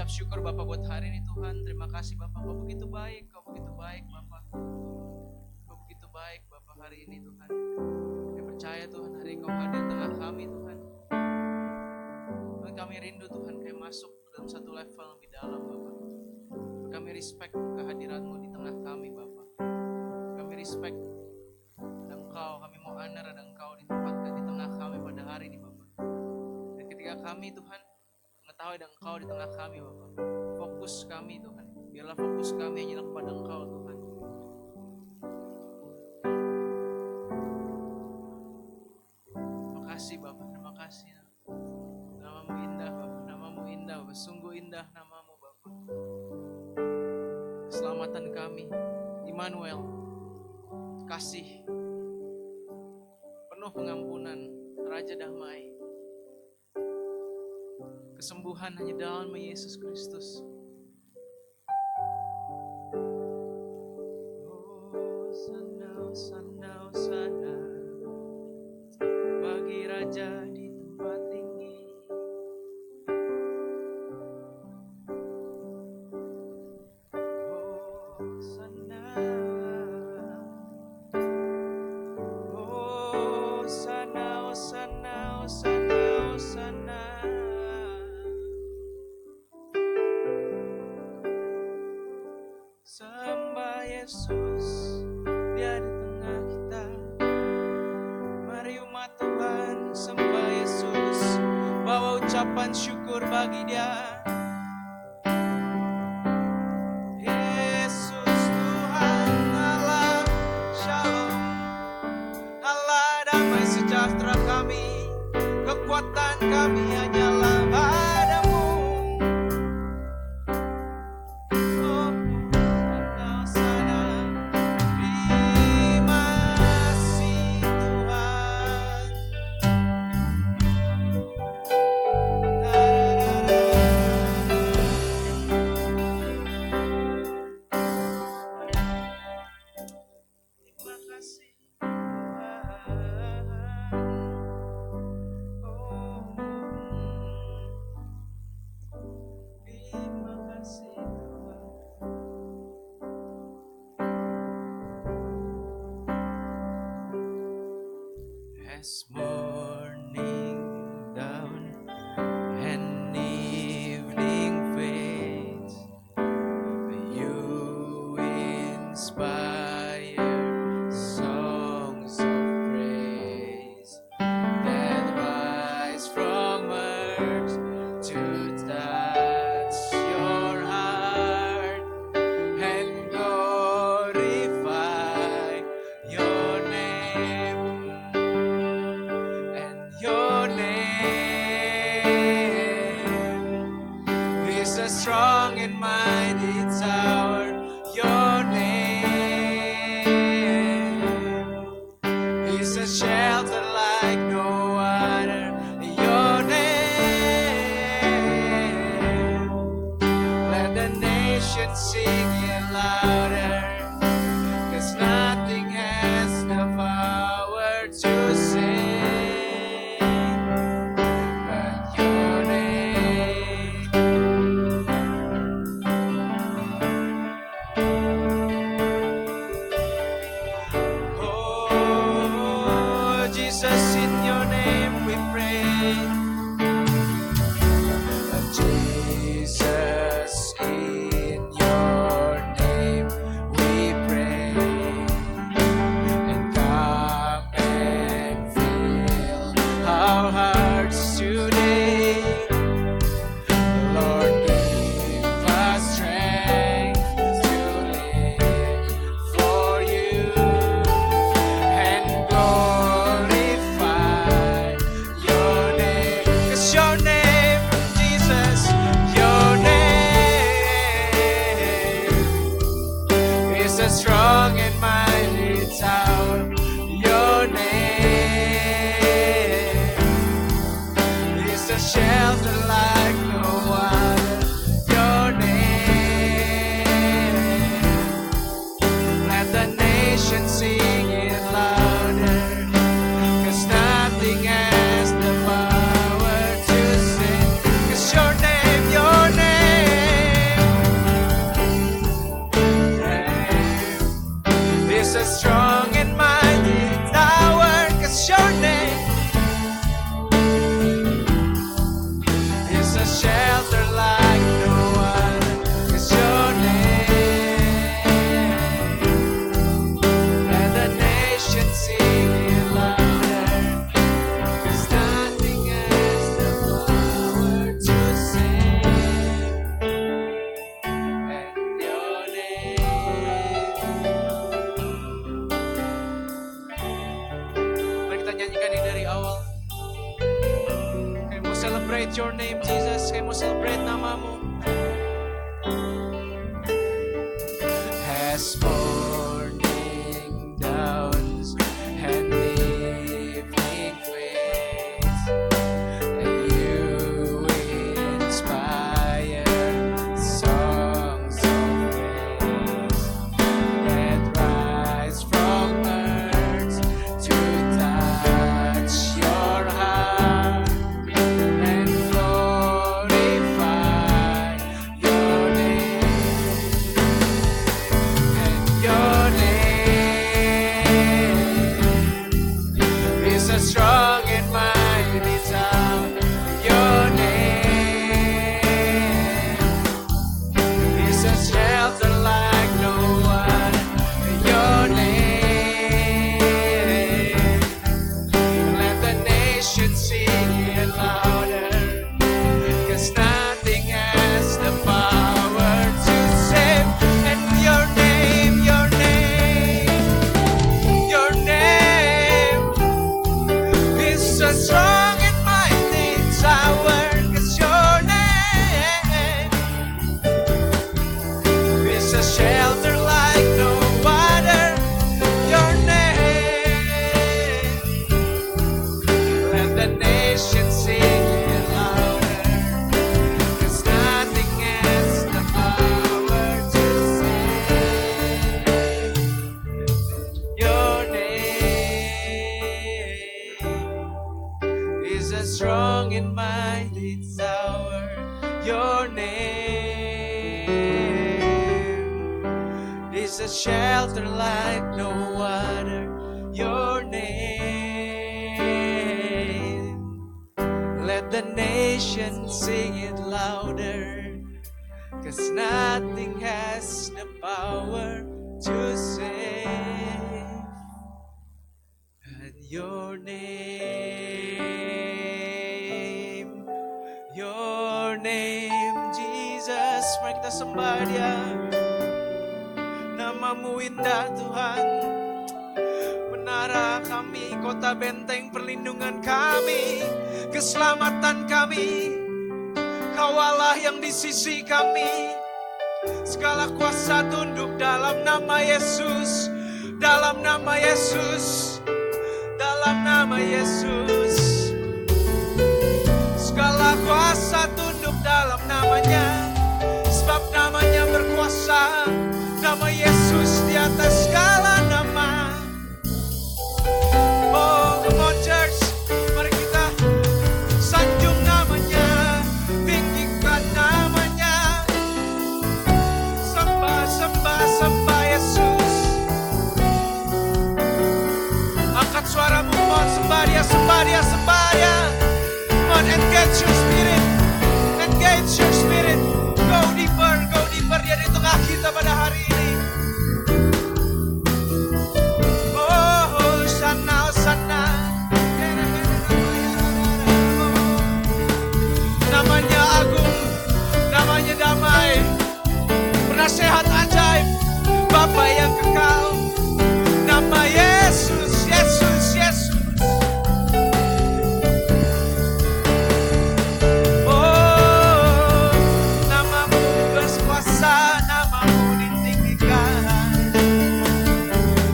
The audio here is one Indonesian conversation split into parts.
syukur Bapak buat hari ini Tuhan. Terima kasih Bapak, Kau begitu baik, Kau begitu baik Bapak. Kau begitu baik Bapak hari ini Tuhan. Kami percaya Tuhan hari Kau hadir tengah kami Tuhan. Tuhan kami rindu Tuhan kayak masuk dalam satu level lebih dalam Bapak. Kami respect kehadiran-Mu di tengah kami Bapak. Kami respect ada Engkau, kami mau honor ada Engkau ditempatkan di tengah kami pada hari ini Bapak. Dan ketika kami Tuhan mengetahui ada Engkau di tengah kami Bapak, fokus kami Tuhan, biarlah fokus kami hanya kepada Engkau Tuhan. Terima kasih Bapak, terima kasih. Namamu indah Bapak, namamu indah Bapak, sungguh indah namamu Bapak. Keselamatan kami, Immanuel, kasih, penuh pengampunan, Raja damai. Kesembuhan hanya dalam Yesus Kristus. Hosana, hosana, hosana, bagi Raja di tempat tinggi. Hosana, hosana, hosana, hosana, hosana. Sembah Yesus, Dia di tengah kita. Mari umat Tuhan sembah Yesus, bawa ucapan syukur bagi Dia. Yesus Tuhan Allah Shalom, Allah damai sejahtera kami, kekuatan kami hanyalah padamu. As morning dawn and evening fades, you inspire songs of praise that rise from earth to touch your heart and glorify your name. Your name is a strong and mighty tower. Your name is a shelter like no other. Your name, let the nation sing it louder, 'cause nothing has the power to sing. Jesus, in your name we pray. Jesus, in your name we pray. And come and fill our hearts today. Lord, give us strength to live for you and glorify your name. 'Cause your name, Jesus, your name is a strong and mighty tower. Your name is a shelter like no other. Your name, let the nation sing it louder, 'cause nothing has the power to sing. 'Cause your name, your name celebrate your name, Jesus. Kami mau celebrate namamu. As morning dawns and evening fades, you inspire songs of praise that rise from earth to touch your heart and glorify your name. And your name is a strong and mighty town. Your name is a shelter like no one. Your name, let the nation sing it louder, 'cause nothing has the power to save. And your name, your name, your name is a strong and mighty tower. 'Cause your name is a shelter like no other. Your name, let the nation sing it louder, 'cause nothing has the power to save. Your name is a strong and mighty tower. Your name is a shelter like no other. Your name, let the nation sing it louder, 'cause nothing has the power to save. And your name, Jesus. Mari kita sembah Dia. Namamu indah Tuhan. Menara kami, kota benteng perlindungan kami, keselamatan kami. Kau Allah yang di sisi kami. Segala kuasa tunduk dalam nama Yesus, dalam nama Yesus, dalam nama Yesus. Segala kuasa tunduk dalam namanya, sebab namanya berkuasa. Nama Yesus di atas segala nama. Oh, come on church, mari kita sanjung namanya, tinggikan namanya. Sembah, sembah, sembah Yesus. Angkat suaramu, mohon sembah Dia, sembah Dia, sembah Dia. Come on, engage your spirit, engage your spirit. Go deeper Dia di tengah kita pada hari ini. Oh, sana, sana. Namanya agung, namanya damai, penasehat ajaib, Bapa yang kekal. Nama Yesus, Yesus, Yesus. Oh, namamu berkuasa, namamu ditinggikan.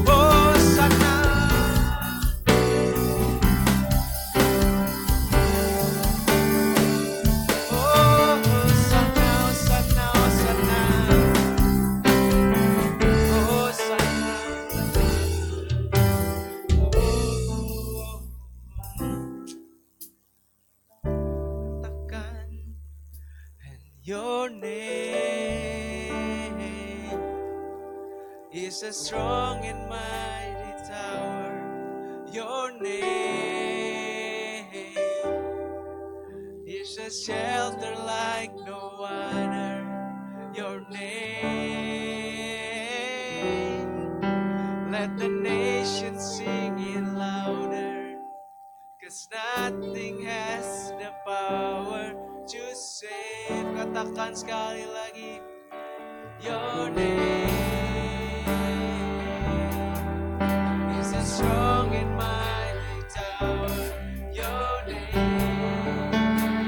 Oh, sana. Oh, sana, sana, sana. Oh, sana. Katakan, and your name is a strong and mighty tower. Your name is a shelter like no other. Your name, let the nation sing it louder, 'cause nothing has the power to save. Katakan sekali lagi, your name is a strong and mighty tower. Your name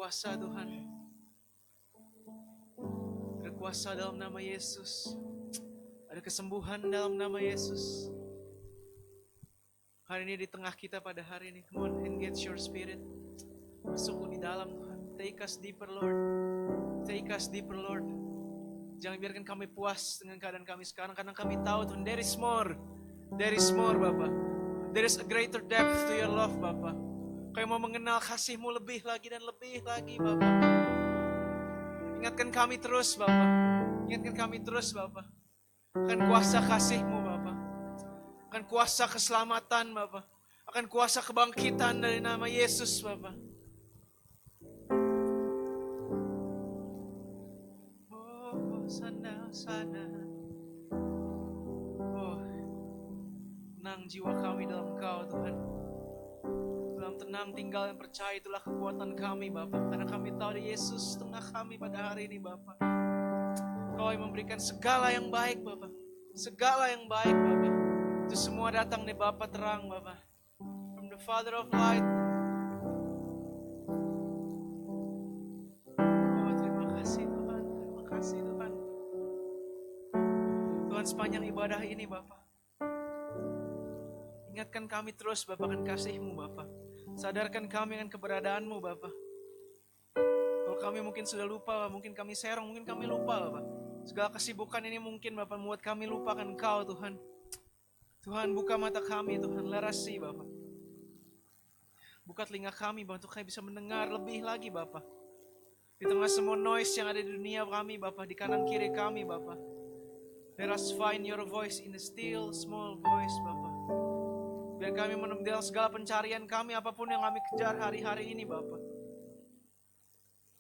kuasa Tuhan. Ada kuasa dalam nama Yesus. Ada kesembuhan dalam nama Yesus. Hari ini di tengah kita pada hari ini. Come on, engage your spirit. Masuk di dalam Tuhan. Take us deeper Lord. Take us deeper Lord. Jangan biarkan kami puas dengan keadaan kami sekarang. Karena kami tahu Tuhan, there is more. There is more Bapa. There is a greater depth to your love Bapa. Kami mau mengenal kasih-Mu lebih lagi dan lebih lagi Bapa. Ingatkan kami terus Bapa. Ingatkan kami terus Bapa. Akan kuasa kasih-Mu Bapa. Akan kuasa keselamatan Bapa. Akan kuasa kebangkitan dari nama Yesus Bapa. Sana. Oh, tenang jiwa kami dalam Engkau Tuhan. Dalam tenang tinggal dan percaya itulah kekuatan kami Bapa. Karena kami tahu di Yesus tengah kami pada hari ini Bapa. Kau yang memberikan segala yang baik Bapa. Segala yang baik Bapa. Itu semua datang dari Bapa terang Bapa. From the Father of Light. Oh, terima kasih Tuhan. Terima kasih Tuhan. Tuhan, sepanjang ibadah ini Bapa, ingatkan kami terus Bapa akan kasih-Mu Bapa. Sadarkan kami dengan keberadaanmu Bapa. Kalau kami mungkin sudah lupa, mungkin kami serong, mungkin kami lupa Bapa. Segala kesibukan ini mungkin Bapa membuat kami lupakan Engkau Tuhan. Tuhan, buka mata kami Tuhan, lerasi Bapa. Buka telinga kami Bapa untuk kami bisa mendengar lebih lagi Bapa. Di tengah semua noise yang ada di dunia kami Bapa, di kanan kiri kami Bapa. Let us find your voice in the still small voice Bapa. Biar kami menembel segala pencarian kami, apapun yang kami kejar hari-hari ini Bapa.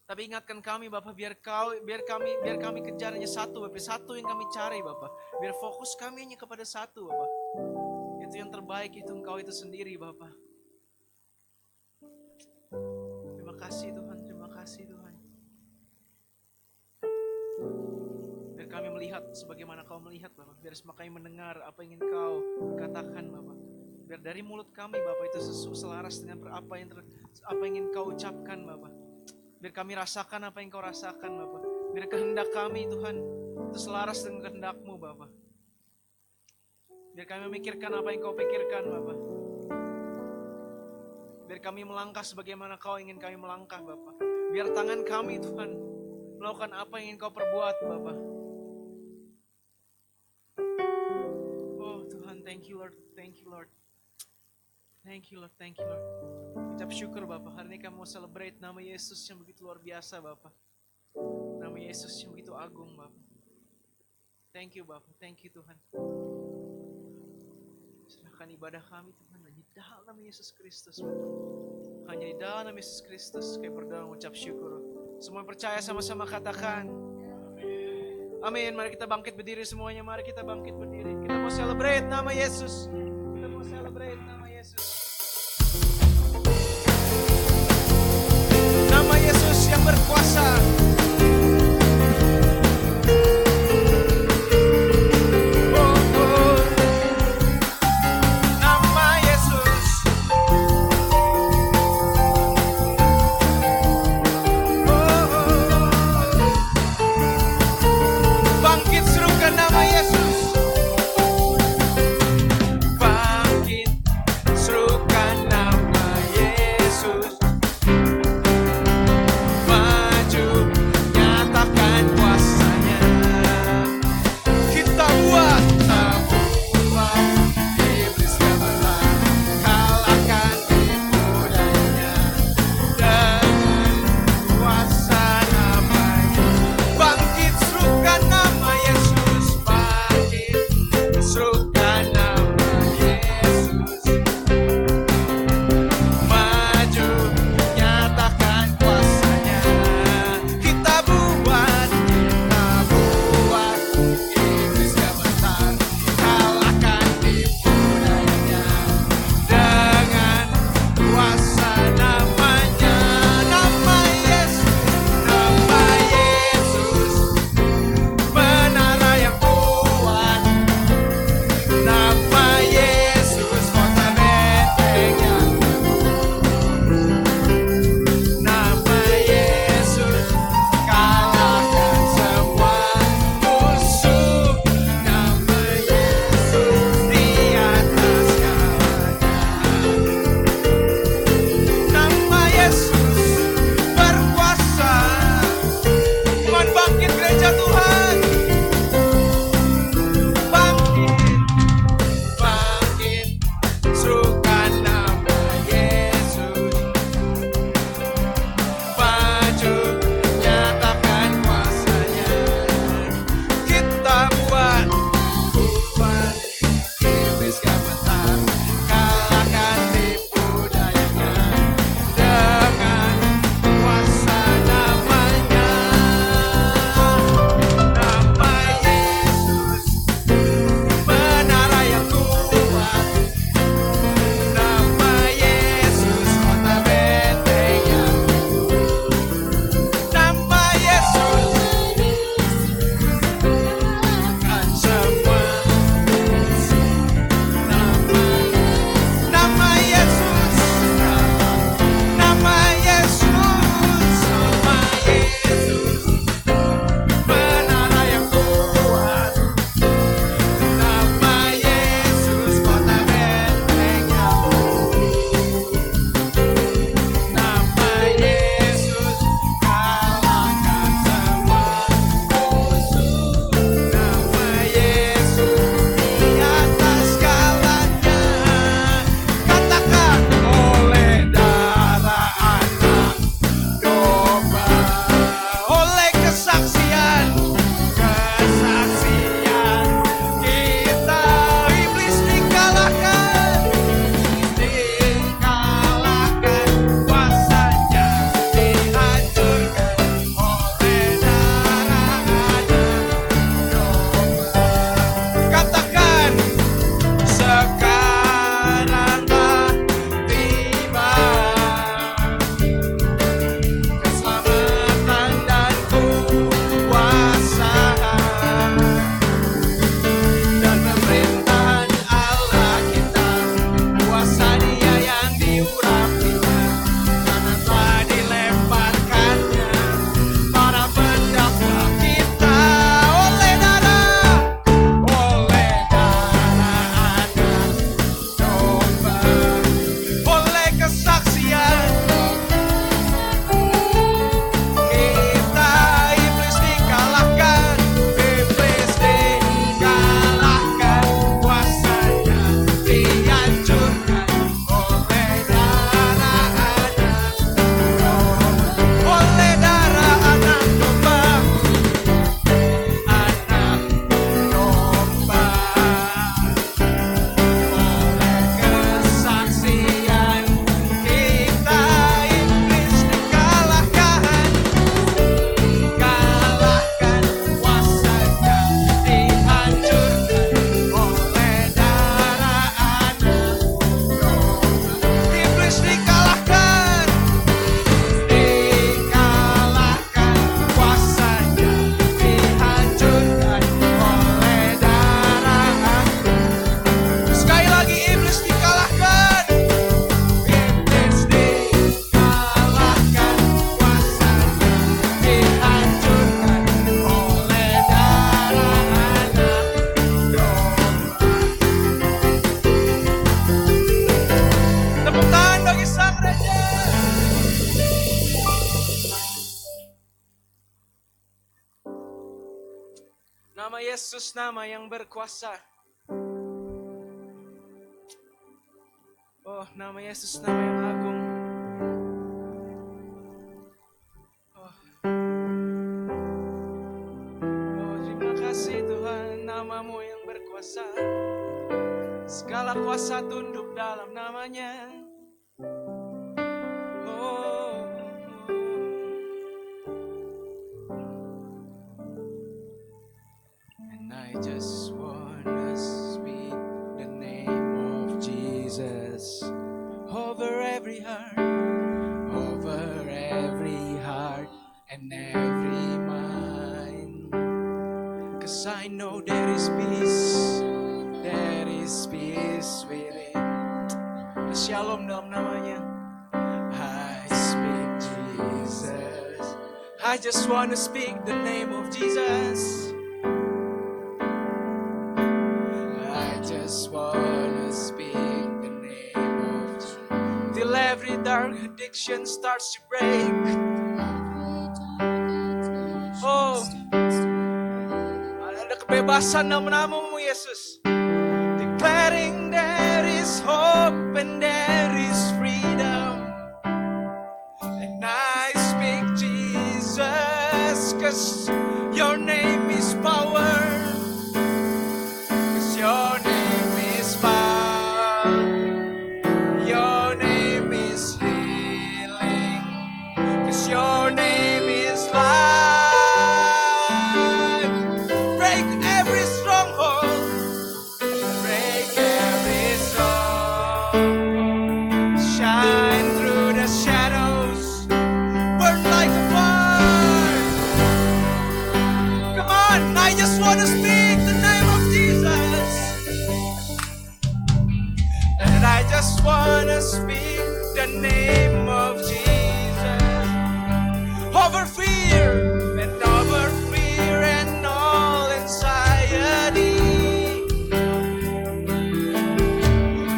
Tapi ingatkan kami Bapa, biar kami kejar hanya satu Bapa. Satu yang kami cari Bapa. Biar fokus kami hanya kepada satu Bapa. Itu yang terbaik, itu Engkau itu sendiri Bapa. Terima kasih Tuhan, terima kasih Tuhan. Biar kami melihat sebagaimana Kau melihat Bapa. Biar kami mendengar apa yang ingin Kau katakan Bapa. Biar dari mulut kami Bapa itu selaras dengan apa yang ingin Kau ucapkan Bapa. Biar kami rasakan apa yang Kau rasakan Bapa. Biar kehendak kami Tuhan itu selaras dengan kehendak-Mu Bapa. Biar kami memikirkan apa yang Kau pikirkan Bapa. Biar kami melangkah sebagaimana Kau ingin kami melangkah Bapa. Biar tangan kami Tuhan melakukan apa yang ingin Kau perbuat Bapa. Thank you Lord, thank you Lord. Thank you Lord, thank you Lord. Ucap syukur Bapak, hari ini kami mau celebrate nama Yesus yang begitu luar biasa Bapak. Nama Yesus yang begitu agung Bapak. Thank you Bapak, thank you Tuhan. Serahkan ibadah kami Tuhan, hanya di dalam nama Yesus Kristus Bapak. Hanya di dalam nama Yesus Kristus, kami berdoa mengucap syukur. Semua percaya sama-sama katakan amin. Mari kita bangkit berdiri semuanya. Mari kita bangkit berdiri. Kita mau celebrate nama Yesus. Kita mau celebrate nama Yesus. Nama Yesus yang berkuasa. Maju Yesus, nama yang berkuasa. Oh, nama Yesus, nama yang agung. Oh, terima kasih Tuhan, namamu yang berkuasa. Segala kuasa tunduk dalam namanya. Oh, and I just wanna speak the name of Jesus over every heart and every mind. 'Cause I know there is peace within. Shalom dalam namanya. I speak Jesus. I just want to speak the name of Jesus. I just want to speak the name of Jesus. Till every dark addiction starts to break. Oh, ada kebebasan dalam namamu Yesus. Declaring there is hope and there is freedom. And I speak Jesus, 'cause your name is power. 'Cause your name is power. Your name is healing. 'Cause your name is life. Break every stronghold. Break every stronghold. Shine through the shadows. Burn like a fire. Come on, I just want to speak the name of Jesus. And I just want to speak the name of Jesus. Over fear and all anxiety.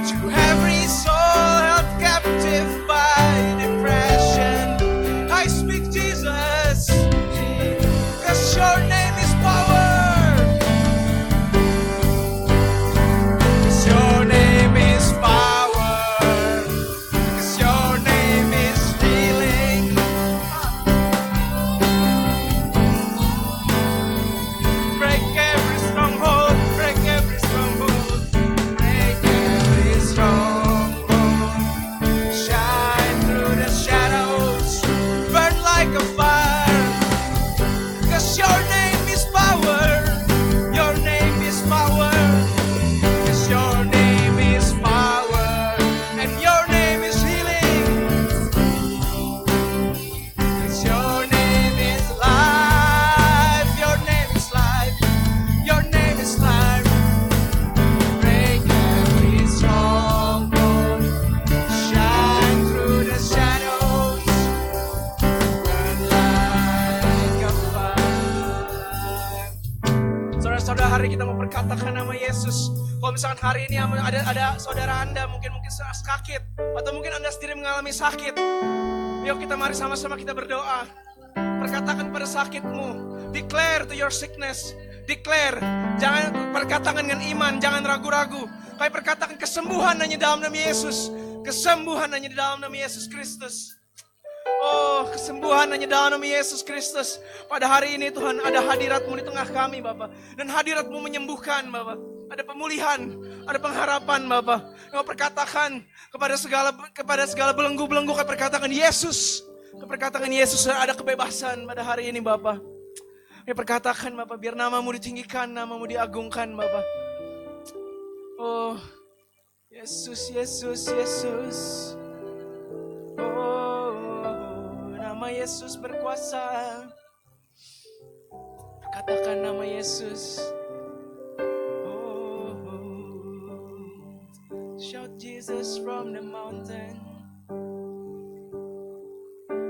To every soul held captive by depression, I speak Jesus, 'cause your name is power. 'Cause your name is power. 'Cause your name is healing. Break every stronghold, break every stronghold, break every stronghold. Shine through the shadows, burn like a fire. 'Cause your name is power, your name is power. 'Cause your name is power, and your name is healing. 'Cause your name is life, your name is life, your name is life. Break every stronghold, shine through the shadows, burn like a fire. Saudara-saudara, hari kita mau berkatakan nama Yesus. Kalau misalkan hari ini ada saudara Anda mungkin sakit, atau mungkin Anda sendiri mengalami sakit, yuk kita mari sama-sama kita berdoa. Perkatakan pada sakitmu, declare to your sickness, declare. Jangan perkatakan dengan iman, jangan ragu-ragu. Kau perkatakan kesembuhan hanya dalam nama Yesus, kesembuhan hanya di dalam nama Yesus Kristus. Oh, kesembuhan hanya dalam nama Yesus Kristus. Pada hari ini Tuhan, ada hadirat-Mu di tengah kami Bapa, dan hadirat-Mu menyembuhkan Bapa. Ada pemulihan, ada pengharapan Bapa. Kau perkatakan kepada segala belenggu-belenggu, kau perkatakan Yesus. Kau perkatakan Yesus, ada kebebasan pada hari ini Bapa. Kau perkatakan Bapa, biar nama-Mu ditinggikan, nama-Mu diagungkan Bapa. Oh, Yesus, Yesus, Yesus. Oh, nama Yesus berkuasa. Katakan nama Yesus. Oh, shout Jesus from the mountain.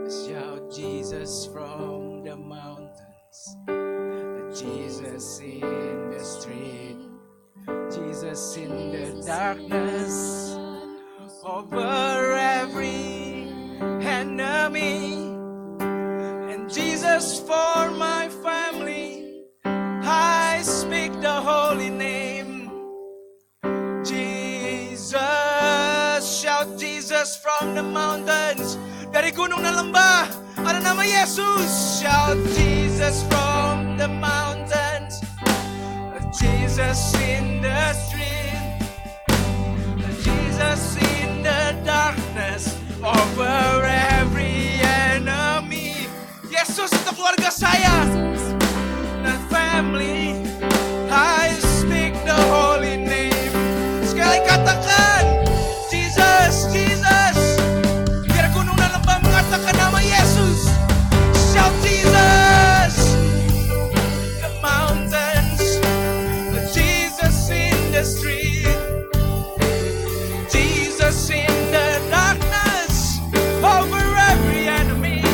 Shout Jesus from the mountains. Jesus in the street. Jesus in the darkness. Over every enemy. And Jesus for my family. I speak Shout Jesus from the mountains. Dari gunung dan lembah ada nama Yesus. Shout Jesus from the mountains. Jesus in the street. Jesus in the darkness. Over every enemy. Yesus untuk keluarga saya dan family. I speak the holy name. Sekali katakan Jesus, Jesus. Biar gunung dan lembah mengatakan nama Yesus. Shout Jesus. The mountains. Jesus in the street. Jesus in the darkness. Over every enemy.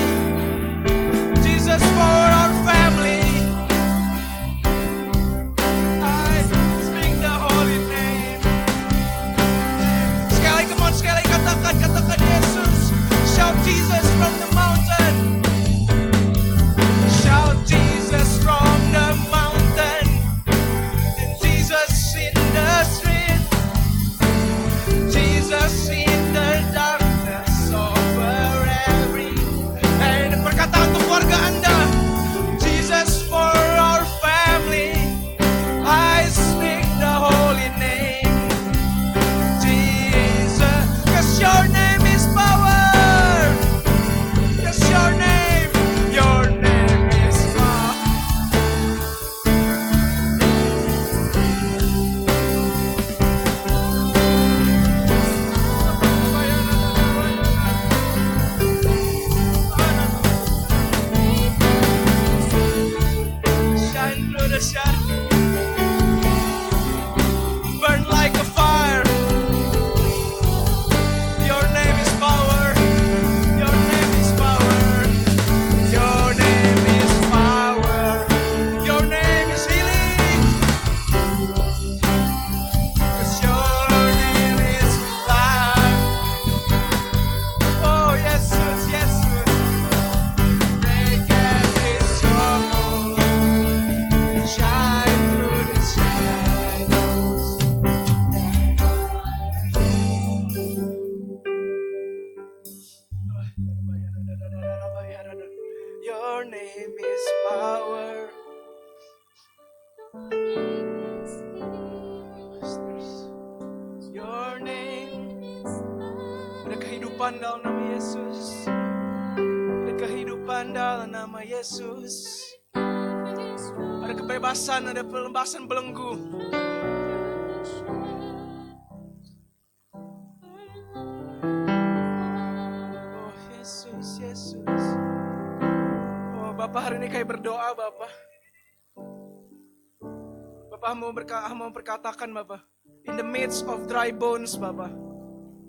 Jesus for our family. I speak the holy name. Sekali, come on, sekali katakan Yesus. Shout Jesus from the mountain. Shout Jesus from the mountain. And Jesus in the street. Jesus in the darkness over every. And perkataan untuk keluarga Anda. Jesus for our family. I speak the holy name. Jesus, 'cause your name is power. 'Cause your name is power. Shine through the shadow. Burn like a fire. Your name is power. Your name is power. Your name is power. Your name is healing. 'Cause your name is life. Oh, Jesus, Jesus. Break every stronghold. Shine through the shadows. Your name is power. Your name. Ada kehidupan dalam nama Yesus. Ada kehidupan dalam nama Yesus. Ada kebebasan, ada pelepasan belenggu. Oh Yesus, Yesus. Oh Bapak, hari ini kayak berdoa Bapak. Bapak mau berkatakan Bapak. In the midst of dry bones Bapak.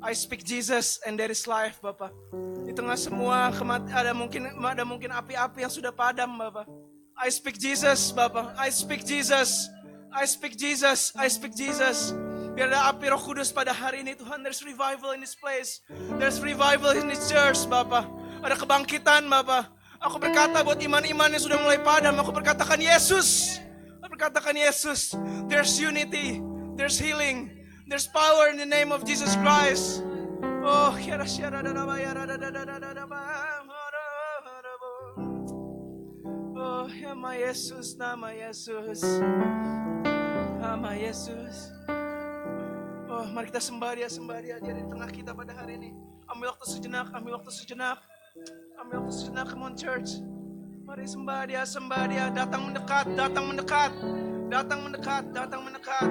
I speak Jesus and there is life Bapak. Di tengah semua ada mungkin api-api yang sudah padam Bapak. I speak Jesus Bapak. I speak Jesus. I speak Jesus. I speak Jesus. Biar ada api Roh Kudus pada hari ini Tuhan. There's revival in this place. There's revival in this church Bapak. Ada kebangkitan Bapak. Aku berkata buat iman-iman yang sudah mulai padam. Aku berkatakan Yesus. Aku berkatakan Yesus. There's unity. There's healing. There's power in the name of Jesus Christ. Oh, oh, nama Yesus, nama Yesus, nama Yesus. Oh, mari kita sembah dia di tengah kita pada hari ini. Ambil waktu sejenak, ambil waktu sejenak. Come on church. Mari sembah dia, datang mendekat, datang mendekat. Datang mendekat, datang mendekat.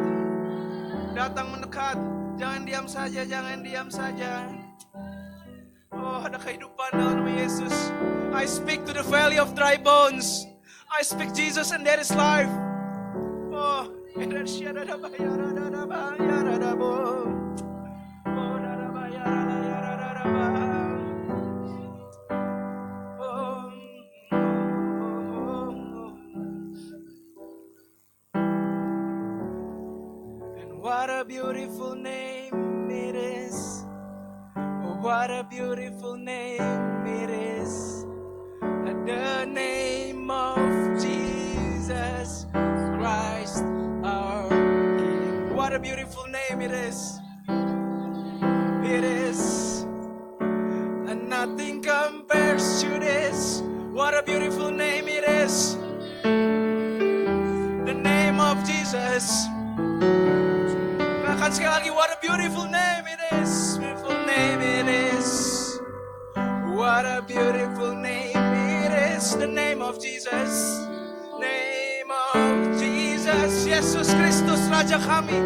Datang mendekat. Jangan diam saja, jangan diam saja. Oh, ada kehidupan dalam nama Yesus. I speak to the valley of dry bones. I speak Jesus and there is life. Oh, what a beautiful name it is. Oh, what a beautiful name it is. The name of Jesus Christ our King. What a beautiful name it is. It is. a beautiful name it is. The name of Jesus. Katakan sekali lagi, what a beautiful name it is. Beautiful name it is. What a beautiful name it is. The name of Jesus. Name of Jesus. Yesus Kristus Raja kami.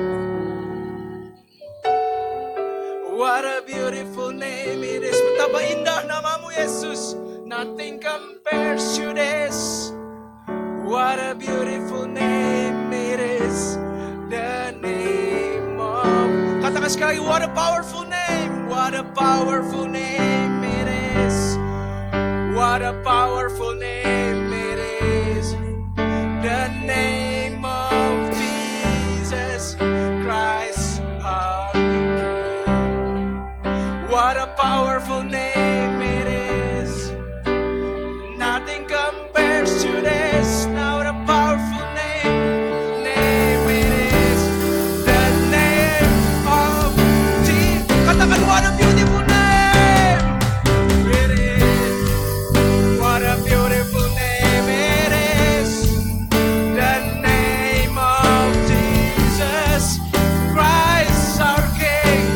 What a beautiful name it is. Betapa indah namamu Yesus. Nothing compares to this. What a beautiful name it is. The name of. Katakan sekali, what a powerful name. What a powerful name it is. What a powerful name it is. The name of Jesus Christ our King. What a powerful name it is. Nothing compares to this. Now what a powerful name it is. The name of Jesus. Katakan, what a beautiful name it is. What a beautiful name it is. The name of Jesus Christ our King.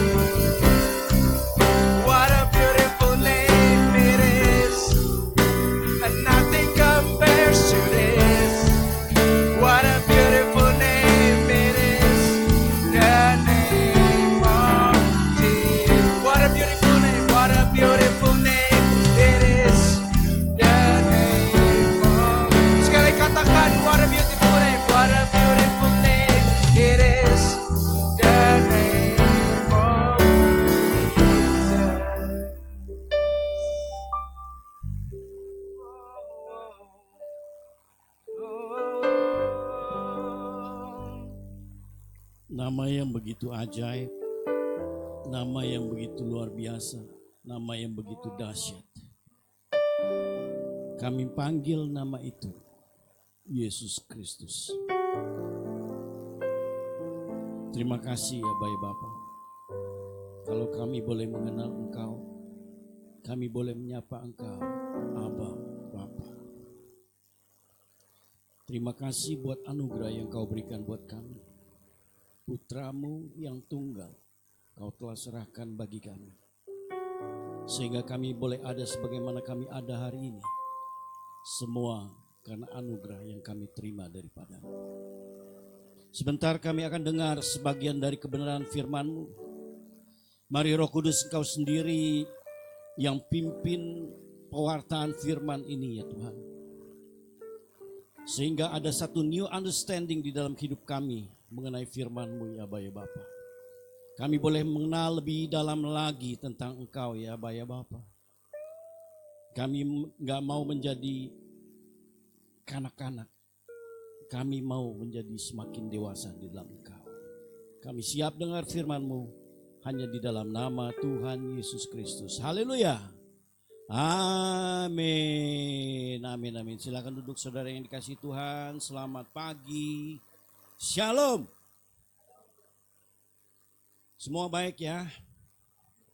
What a beautiful name it is. And nothing compares to this. What a beautiful name it is. The name of Jesus. What a beautiful name. What a beautiful name it is. The name of. Sekali katakan, what a beautiful name. What a beautiful name it is. The name of Nama yang begitu ajaib, nama yang begitu luar biasa, nama yang begitu dahsyat. Kami panggil nama itu, Yesus Kristus. Terima kasih ya Bapak Bapa. Kalau kami boleh mengenal Engkau, kami boleh menyapa Engkau, Aba Bapa. Terima kasih buat anugerah yang Kau berikan buat kami. Putramu yang tunggal Kau telah serahkan bagi kami, sehingga kami boleh ada sebagaimana kami ada hari ini. Semua karena anugerah yang kami terima daripada-Mu. Sebentar kami akan dengar sebagian dari kebenaran firman-Mu. Mari Roh Kudus Engkau sendiri yang pimpin pewartaan firman ini ya Tuhan. Sehingga ada satu new understanding di dalam hidup kami mengenai firman-Mu ya Bapa. Kami boleh mengenal lebih dalam lagi tentang Engkau ya Bapa. Kami gak mau menjadi kanak-kanak. Kami mau menjadi semakin dewasa di dalam Engkau. Kami siap dengar firman-Mu hanya di dalam nama Tuhan Yesus Kristus. Haleluya. Amin. Amin, amin. Silakan duduk saudara yang dikasihi Tuhan. Selamat pagi. Shalom. Semua baik ya?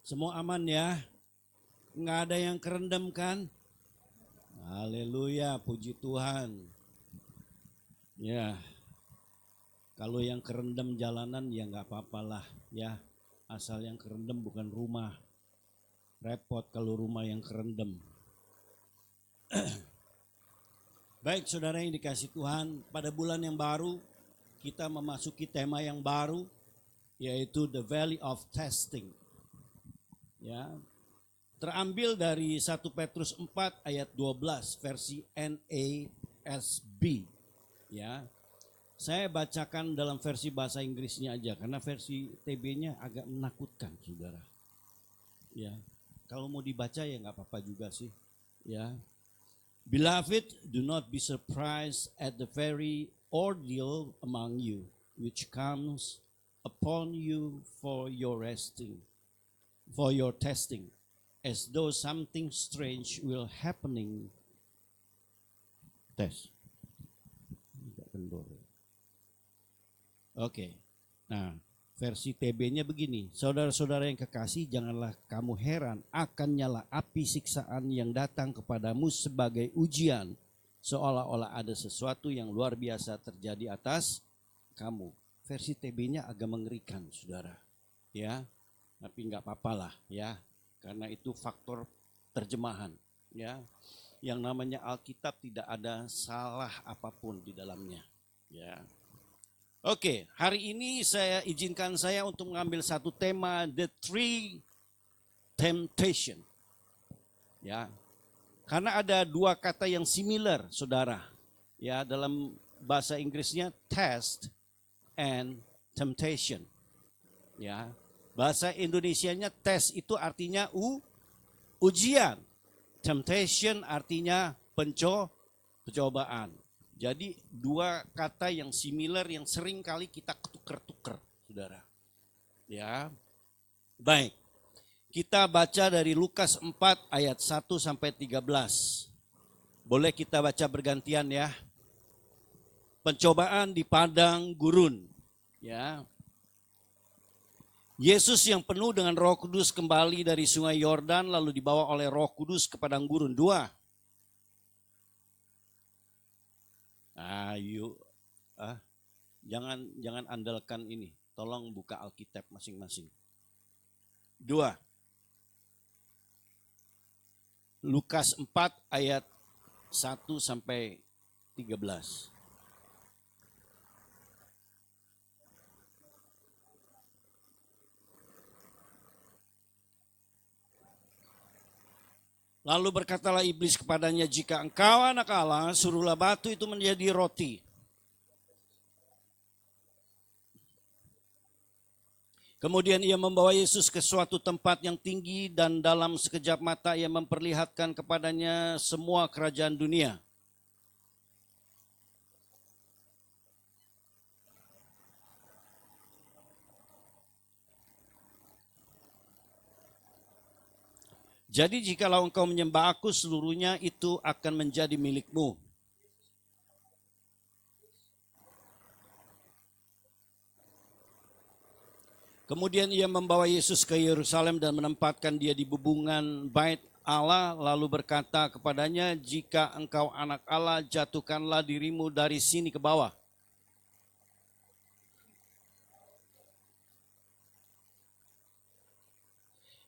Semua aman ya? Nggak ada yang kerendam kan? Haleluya, puji Tuhan. Ya, kalau yang kerendam jalanan ya nggak apa-apalah ya. Asal yang kerendam bukan rumah. Repot kalau rumah yang kerendam. Baik saudara yang dikasihi Tuhan, pada bulan yang baru kita memasuki tema yang baru, yaitu The Valley of Testing. Ya, terambil dari 1 Petrus 4 ayat 12 versi NASB. Ya, saya bacakan dalam versi bahasa Inggrisnya aja karena versi TB-nya agak menakutkan saudara. Ya, kalau mau dibaca ya nggak apa-apa juga sih. Ya, Beloved, do not be surprised at the very ordeal among you, which comes upon you for your testing, as though something strange will happening. Tes. Oke. Nah, Versi TB-nya begini, saudara-saudara yang kekasih, janganlah kamu heran akan nyala api siksaan yang datang kepadamu sebagai ujian, seolah-olah ada sesuatu yang luar biasa terjadi atas kamu. Versi TB-nya agak mengerikan, saudara. Ya, tapi nggak apa-apa lah, ya, karena itu faktor terjemahan. Ya, yang namanya Alkitab tidak ada salah apapun di dalamnya. Ya. Oke, hari ini izinkan saya untuk mengambil satu tema, the three temptation. Ya, karena ada dua kata yang similar, saudara. Ya, dalam bahasa Inggrisnya test and temptation. Ya, bahasa Indonesianya test itu artinya ujian, temptation artinya pencobaan. Jadi dua kata yang similar yang sering kali kita tuker-tuker, saudara. Ya, baik. Kita baca dari Lukas 4 ayat 1 sampai 13. Boleh kita baca bergantian ya. Pencobaan di padang gurun. Ya. Yesus yang penuh dengan Roh Kudus kembali dari sungai Yordan lalu dibawa oleh Roh Kudus ke padang gurun. 2. Ayo, jangan andalkan ini. Tolong buka Alkitab masing-masing. 2. Lukas 4 ayat 1 sampai 13. Lalu berkatalah iblis kepadanya, jika engkau anak Allah, suruhlah batu itu menjadi roti. Kemudian ia membawa Yesus ke suatu tempat yang tinggi dan dalam sekejap mata ia memperlihatkan kepadanya semua kerajaan dunia. Jadi jikalau engkau menyembah aku, seluruhnya itu akan menjadi milikmu. Kemudian ia membawa Yesus ke Yerusalem dan menempatkan dia di bubungan bait Allah, lalu berkata kepadanya, jika engkau anak Allah, jatuhkanlah dirimu dari sini ke bawah.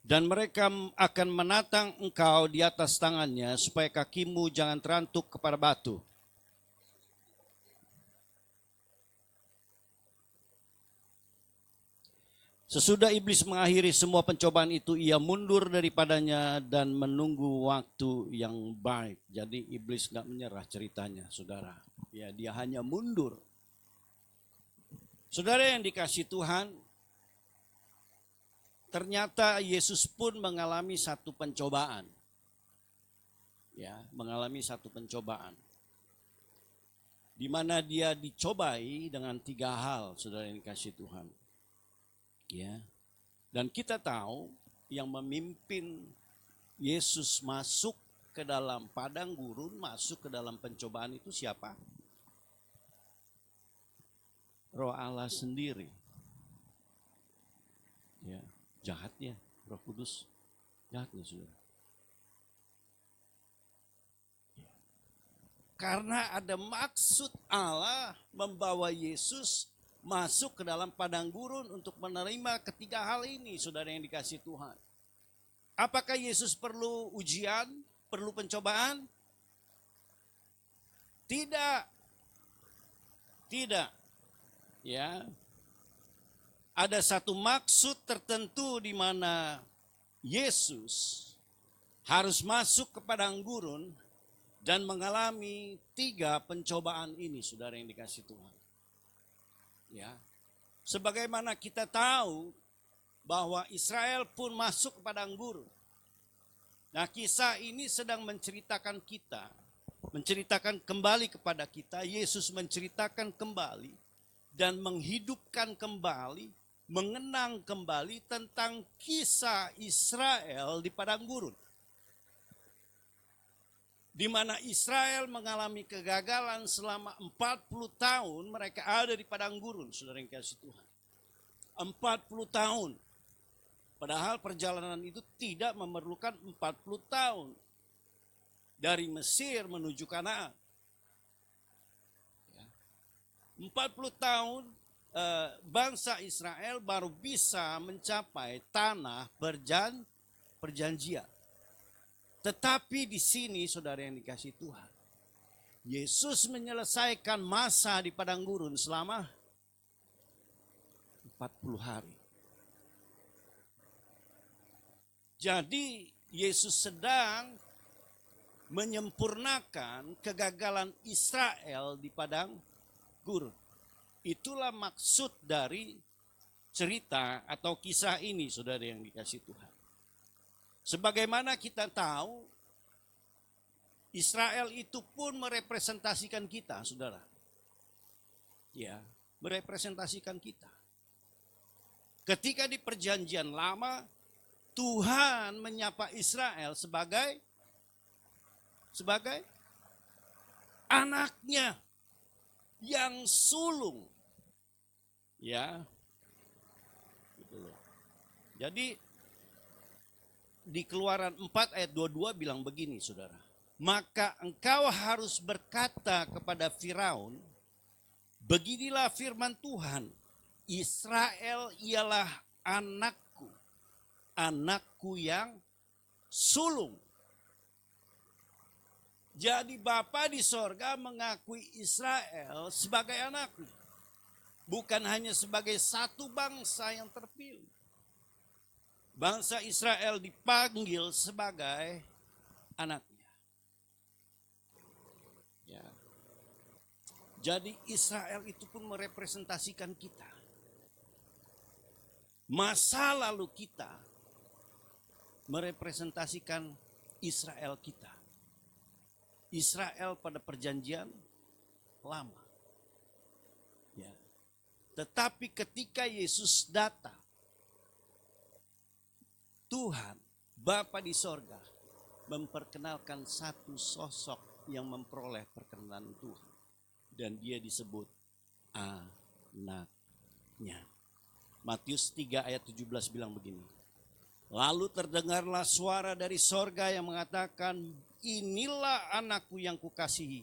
Dan mereka akan menatang engkau di atas tangannya supaya kakimu jangan terantuk kepada batu. Sesudah iblis mengakhiri semua pencobaan itu, ia mundur daripadanya dan menunggu waktu yang baik. Jadi iblis nggak menyerah ceritanya, saudara. Ya, dia hanya mundur. Saudara yang dikasih Tuhan, ternyata Yesus pun mengalami satu pencobaan. Ya, mengalami satu pencobaan. Di mana dia dicobai dengan 3 hal, saudara yang dikasih Tuhan. Ya. Dan kita tahu yang memimpin Yesus masuk ke dalam padang gurun, masuk ke dalam pencobaan itu siapa? Roh Allah sendiri. Ya, jahatnya Roh Kudus, jahatnya saudara. Karena ada maksud Allah membawa Yesus masuk ke dalam padang gurun untuk menerima ketiga hal ini, saudara yang dikasih Tuhan. Apakah Yesus perlu ujian, perlu pencobaan? Tidak. Tidak. Ya. Ada satu maksud tertentu di mana Yesus harus masuk ke padang gurun dan mengalami 3 pencobaan ini, saudara yang dikasih Tuhan. Ya, sebagaimana kita tahu bahwa Israel pun masuk ke padang gurun. Nah, kisah ini sedang menceritakan kembali kepada kita. Yesus menceritakan kembali dan menghidupkan kembali, mengenang kembali tentang kisah Israel di padang gurun. Di mana Israel mengalami kegagalan selama 40 tahun, mereka ada di padang gurun, saudara yang kasih Tuhan. 40 tahun. Padahal perjalanan itu tidak memerlukan 40 tahun. Dari Mesir menuju Kanaan. 40 tahun bangsa Israel baru bisa mencapai tanah perjanjian. Tetapi di sini saudara yang dikasihi Tuhan, Yesus menyelesaikan masa di padang gurun selama 40 hari. Jadi Yesus sedang menyempurnakan kegagalan Israel di padang gurun. Itulah maksud dari cerita atau kisah ini, saudara yang dikasihi Tuhan. Sebagaimana kita tahu, Israel itu pun merepresentasikan kita, saudara. Ya, merepresentasikan kita. Ketika di perjanjian lama, Tuhan menyapa Israel sebagai anaknya yang sulung. Ya. Gitu loh. Jadi di Keluaran 4 ayat 22 bilang begini, saudara. Maka engkau harus berkata kepada Firaun, beginilah firman Tuhan, Israel ialah anakku, anakku yang sulung. Jadi Bapa di sorga mengakui Israel sebagai anaknya. Bukan hanya sebagai satu bangsa yang terpilih. Bangsa Israel dipanggil sebagai anaknya. Ya. Jadi Israel itu pun merepresentasikan kita. Masa lalu kita merepresentasikan Israel kita. Israel pada perjanjian lama. Ya. Tetapi ketika Yesus datang, Tuhan, Bapa di sorga, memperkenalkan satu sosok yang memperoleh perkenalan Tuhan. Dan dia disebut anaknya. Matius 3 ayat 17 bilang begini. Lalu terdengarlah suara dari sorga yang mengatakan, inilah anakku yang kukasihi,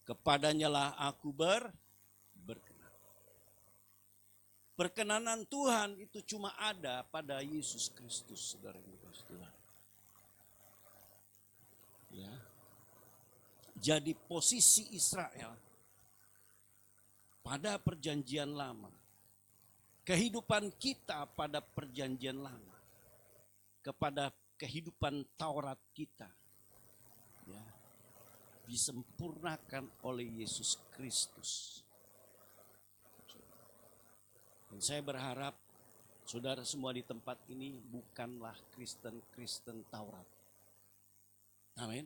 kepadanya lah aku berkenan. Perkenanan Tuhan itu cuma ada pada Yesus Kristus, saudara yang dikasihi Tuhan. Ya. Jadi posisi Israel pada perjanjian lama, kehidupan kita pada perjanjian lama, kepada kehidupan Taurat kita, ya, disempurnakan oleh Yesus Kristus. Dan saya berharap saudara semua di tempat ini bukanlah Kristen Taurat. Amin.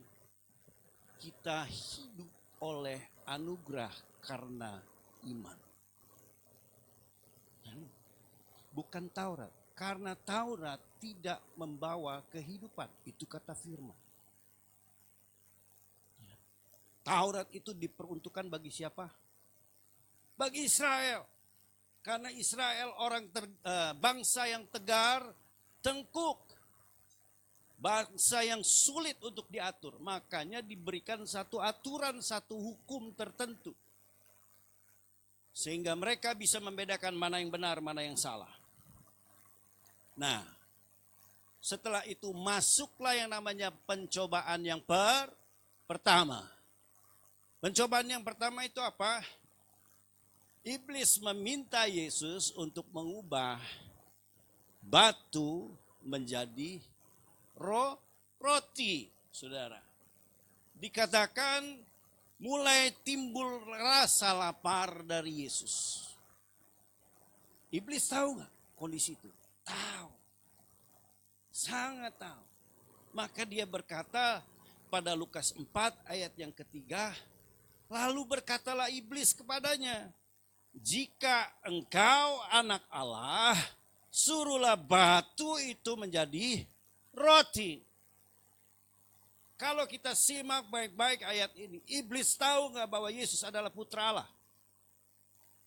Kita hidup oleh anugerah karena iman. Bukan Taurat. Karena Taurat tidak membawa kehidupan. Itu kata firman. Taurat itu diperuntukkan bagi siapa? Bagi Israel. Karena Israel bangsa yang tegar, tengkuk. Bangsa yang sulit untuk diatur. Makanya diberikan satu aturan, satu hukum tertentu. Sehingga mereka bisa membedakan mana yang benar, mana yang salah. Nah, setelah itu masuklah yang namanya pencobaan yang pertama. Pencobaan yang pertama itu apa? Iblis meminta Yesus untuk mengubah batu menjadi roti, saudara. Dikatakan mulai timbul rasa lapar dari Yesus. Iblis tahu nggak kondisi itu? Tahu. Sangat tahu. Maka dia berkata pada Lukas 4 ayat yang ketiga, lalu berkatalah iblis kepadanya, jika engkau anak Allah, suruhlah batu itu menjadi roti. Kalau kita simak baik-baik ayat ini, iblis tahu nggak bahwa Yesus adalah putra Allah?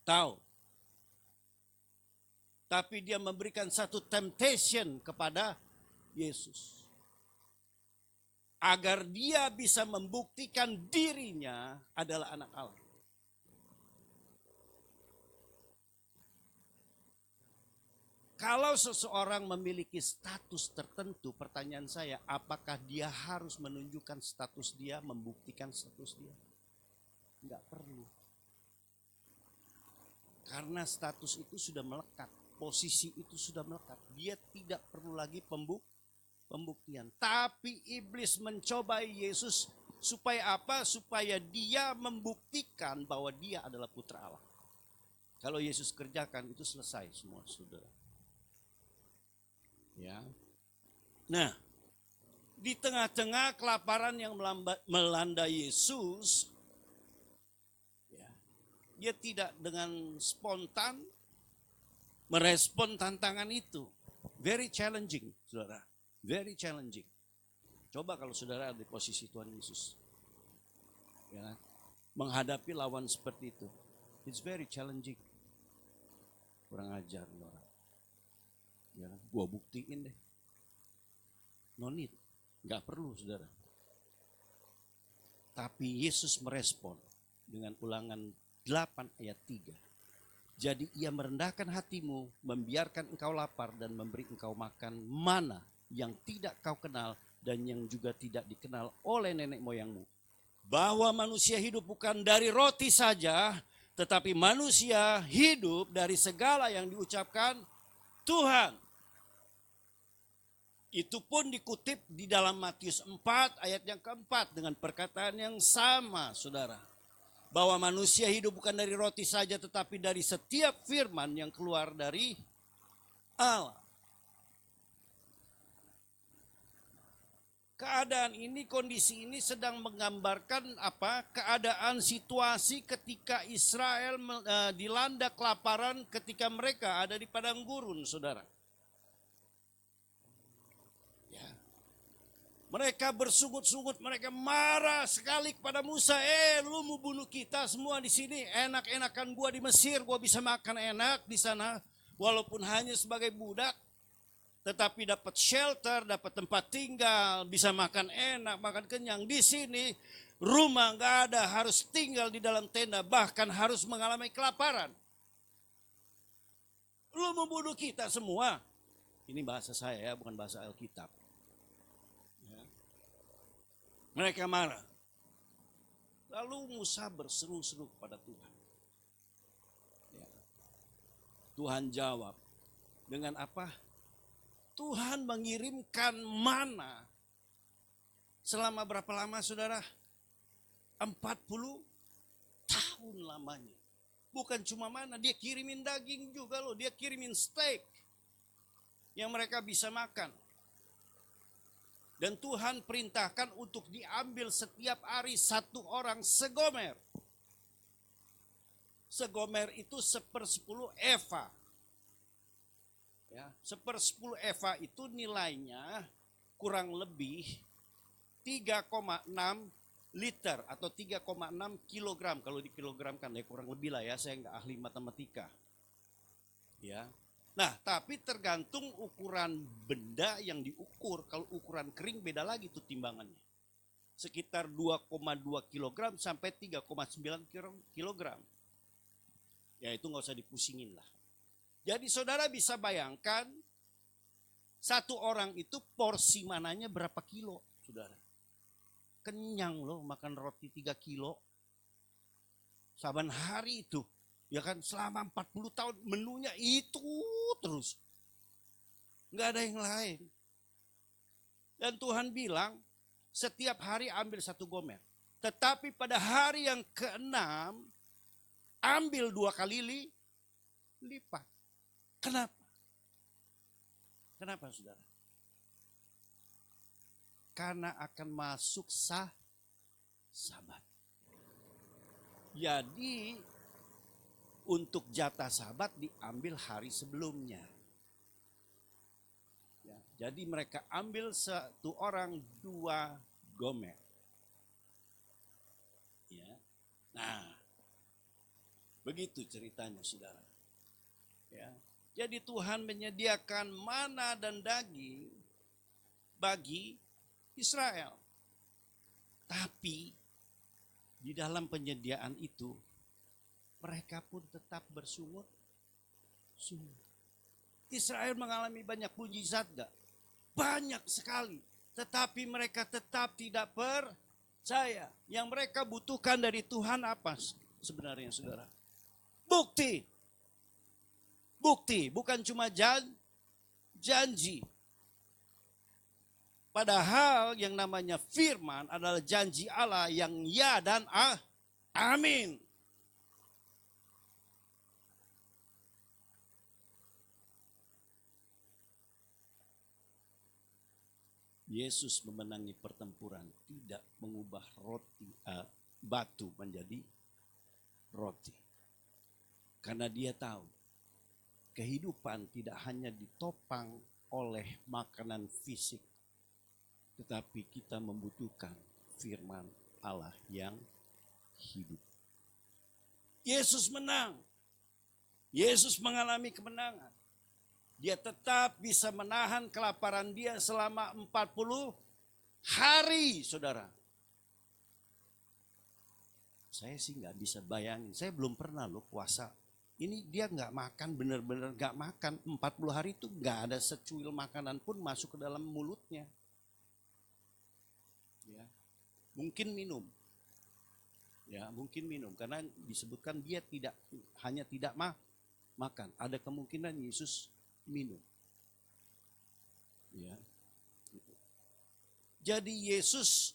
Tahu. Tapi dia memberikan satu temptation kepada Yesus. Agar dia bisa membuktikan dirinya adalah anak Allah. Kalau seseorang memiliki status tertentu, pertanyaan saya, apakah dia harus menunjukkan status dia, membuktikan status dia? Enggak perlu. Karena status itu sudah melekat, posisi itu sudah melekat. Dia tidak perlu lagi pembuktian. Tapi iblis mencobai Yesus supaya apa? Supaya dia membuktikan bahwa dia adalah putra Allah. Kalau Yesus kerjakan itu selesai semua, saudara. Ya. Nah, di tengah-tengah kelaparan yang melanda Yesus, ya, dia tidak dengan spontan merespon tantangan itu. Very challenging, saudara. Very challenging. Coba kalau saudara ada di posisi Tuhan Yesus, ya, menghadapi lawan seperti itu, it's very challenging. Kurang ajar orang. Ya, gua buktiin deh. No need, nggak perlu saudara. Tapi Yesus merespon dengan Ulangan 8 ayat 3. Jadi ia merendahkan hatimu, membiarkan engkau lapar dan memberi engkau makan mana yang tidak kau kenal dan yang juga tidak dikenal oleh nenek moyangmu. Bahwa manusia hidup bukan dari roti saja, tetapi manusia hidup dari segala yang diucapkan Tuhan. Itu pun dikutip di dalam Matius 4 ayat yang keempat dengan perkataan yang sama, saudara. Bahwa manusia hidup bukan dari roti saja tetapi dari setiap firman yang keluar dari Allah. Keadaan ini, kondisi ini sedang menggambarkan apa? Keadaan situasi ketika Israel dilanda kelaparan ketika mereka ada di padang gurun, saudara. Mereka bersungut-sungut, mereka marah sekali kepada Musa. Lu mau bunuh kita semua di sini. Enak-enakan gua di Mesir, gua bisa makan enak di sana. Walaupun hanya sebagai budak, tetapi dapat shelter, dapat tempat tinggal, bisa makan enak, makan kenyang. Di sini rumah nggak ada, harus tinggal di dalam tenda, bahkan harus mengalami kelaparan. Lu membunuh kita semua. Ini bahasa saya ya, bukan bahasa Alkitab. Mereka marah. Lalu Musa berseru-seru kepada Tuhan. Ya. Tuhan jawab dengan apa? Tuhan mengirimkan mana. Selama berapa lama saudara? 40 tahun lamanya. Bukan cuma mana, dia kirimin daging juga loh. Dia kirimin steak yang mereka bisa makan. Dan Tuhan perintahkan untuk diambil setiap hari satu orang segomer. Segomer itu 1/10 eva. Ya, 1/10 eva itu nilainya kurang lebih 3,6 liter atau 3,6 kilogram. Kalau dikilogramkan ya kurang lebih lah ya, saya nggak ahli matematika. Ya. Nah, tapi tergantung ukuran benda yang diukur. Kalau ukuran kering beda lagi tuh timbangannya. Sekitar 2,2 kilogram sampai 3,9 kilogram. Ya itu nggak usah dipusingin lah. Jadi saudara bisa bayangkan satu orang itu porsi mananya berapa kilo, saudara. Kenyang loh makan roti 3 kilo. Saban hari itu. Ya kan selama 40 tahun menunya itu terus. Enggak ada yang lain. Dan Tuhan bilang setiap hari ambil satu gomer. Tetapi pada hari yang ke-6 ambil 2 kali lipat. Kenapa? Kenapa saudara? Karena akan masuk sabat. Jadi untuk jatah sabat diambil hari sebelumnya. Ya, jadi mereka ambil satu orang 2 gomer. Ya. Nah, begitu ceritanya saudara. Ya. Jadi Tuhan menyediakan mana dan daging bagi Israel. Tapi di dalam penyediaan itu mereka pun tetap bersungut-sungut. Israel mengalami banyak mujizat gak? Banyak sekali. Tetapi mereka tetap tidak percaya. Yang mereka butuhkan dari Tuhan apa sebenarnya saudara? Bukti. Bukti, bukan cuma janji. Padahal yang namanya firman adalah janji Allah yang ya dan amin. Yesus memenangi pertempuran, tidak mengubah batu menjadi roti. Karena dia tahu kehidupan tidak hanya ditopang oleh makanan fisik, tetapi kita membutuhkan firman Allah yang hidup. Yesus menang. Yesus mengalami kemenangan. Dia tetap bisa menahan kelaparan dia selama 40 hari, saudara. Saya sih nggak bisa bayangin, saya belum pernah loh puasa. Ini dia nggak makan, benar-benar nggak makan. 40 hari itu nggak ada secuil makanan pun masuk ke dalam mulutnya. Ya, mungkin minum. Ya, mungkin minum karena disebutkan dia hanya tidak makan. Ada kemungkinan Yesus minum. Ya. Jadi Yesus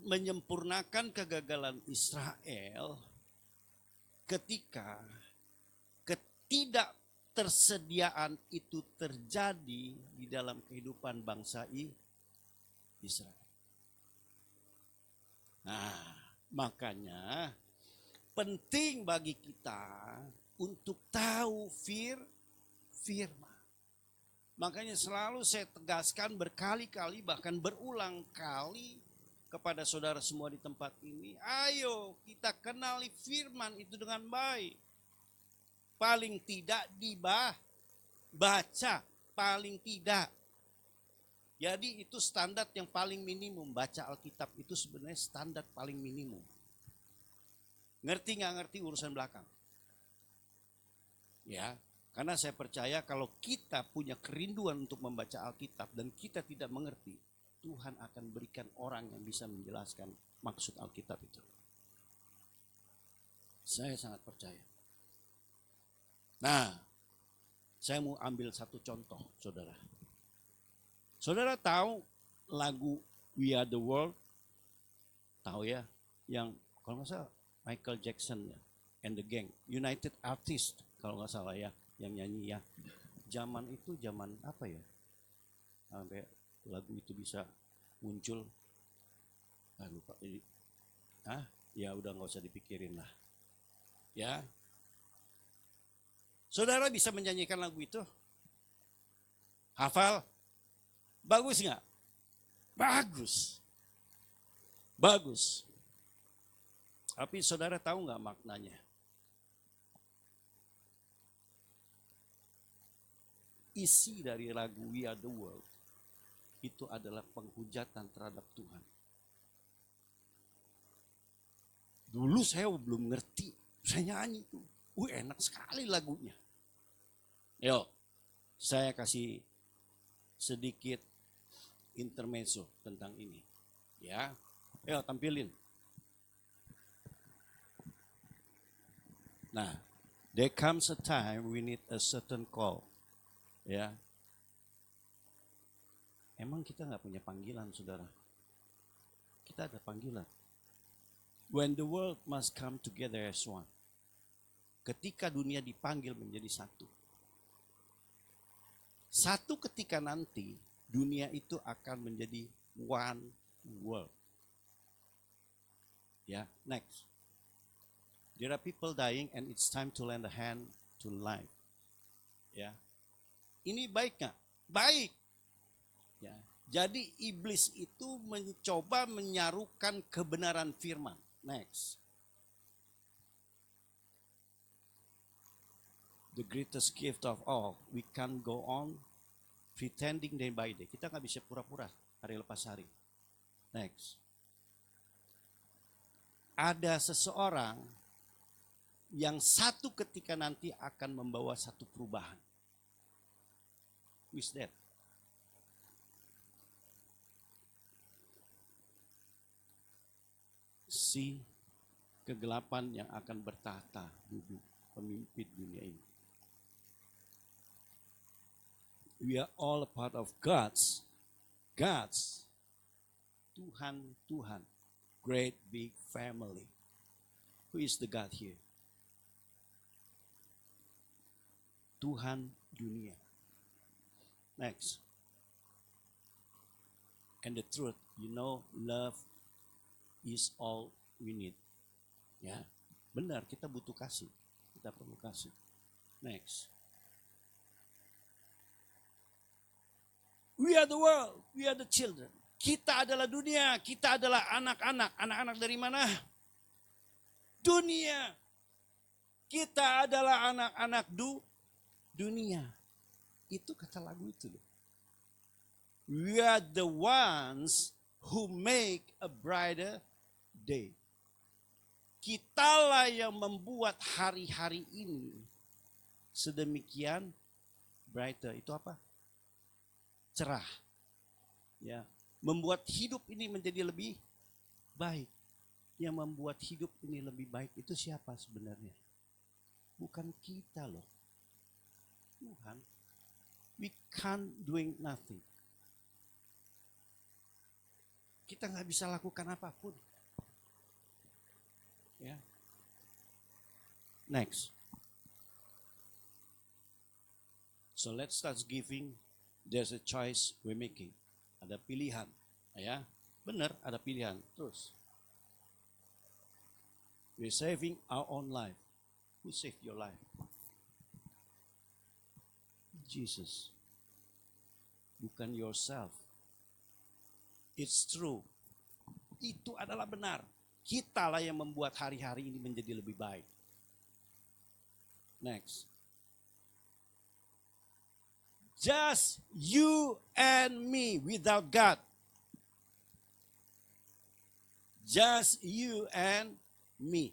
menyempurnakan kegagalan Israel ketika ketidaktersediaan itu terjadi di dalam kehidupan bangsa Israel. Nah, makanya penting bagi kita untuk tahu firman. Makanya selalu saya tegaskan berkali-kali bahkan berulang kali kepada saudara semua di tempat ini. Ayo kita kenali firman itu dengan baik. Paling tidak dibaca, paling tidak. Jadi itu standar yang paling minimum. Baca Alkitab itu sebenarnya standar paling minimum. Ngerti nggak ngerti urusan belakang. Ya, karena saya percaya kalau kita punya kerinduan untuk membaca Alkitab dan kita tidak mengerti, Tuhan akan berikan orang yang bisa menjelaskan maksud Alkitab itu. Saya sangat percaya. Nah, saya mau ambil satu contoh, saudara. Saudara tahu lagu We Are The World? Tahu ya? Yang kalau nggak salah Michael Jackson ya, and the Gang, United Artists kalau nggak salah ya, yang nyanyi ya. Zaman itu zaman apa ya? Sampai lagu itu bisa muncul. Lupa. Ya udah nggak usah dipikirin lah. Ya. Saudara bisa menyanyikan lagu itu? Hafal? Bagus nggak? Bagus. Bagus. Tapi saudara tahu nggak maknanya? Isi dari lagu We Are The World itu adalah penghujatan terhadap Tuhan. Dulu saya belum ngerti, saya nyanyi itu. Enak sekali lagunya. Yuk, saya kasih sedikit intermezzo tentang ini. Ya, yuk tampilin. Nah, there comes a time we need a certain call. Ya, emang kita nggak punya panggilan, saudara? Kita ada panggilan. When the world must come together as one. Ketika dunia dipanggil menjadi satu. Satu ketika nanti dunia itu akan menjadi one world. Ya, next. There are people dying and it's time to lend a hand to life. Ya. Ini baik nggak? Baik. Ya. Jadi iblis itu mencoba menyarukan kebenaran firman. Next. the greatest gift of all. We can't go on pretending day by day. Kita nggak bisa pura-pura hari lepas hari. Next. Ada seseorang yang satu ketika nanti akan membawa satu perubahan. Who is that? Si kegelapan yang akan bertahta duduk pemimpin dunia ini. We are all a part of God's Tuhan, great big family. Who is the God here? Tuhan dunia. Next. And the truth, love is all we need. Ya, benar, kita butuh kasih. Kita perlu kasih. Next. We are the world, we are the children. Kita adalah dunia, kita adalah anak-anak. Anak-anak dari mana? Dunia. Kita adalah anak-anak dunia. Itu kata lagu itu loh. We are the ones who make a brighter day. Kitalah yang membuat hari-hari ini sedemikian brighter. Itu apa? Cerah. Ya, membuat hidup ini menjadi lebih baik. Yang membuat hidup ini lebih baik itu siapa sebenarnya? Bukan kita loh. Tuhan. We can't doing nothing. Kita nggak bisa lakukan apapun. Ya. Next. So let's start giving. There's a choice we're making. Ada pilihan. Ya. Benar, ada pilihan. Terus. We're saving our own life. Who saved your life? Jesus. Bukan yourself. It's true. Itu adalah benar. Kitalah yang membuat hari-hari ini menjadi lebih baik. Next. Just you and me without God. Just you and me.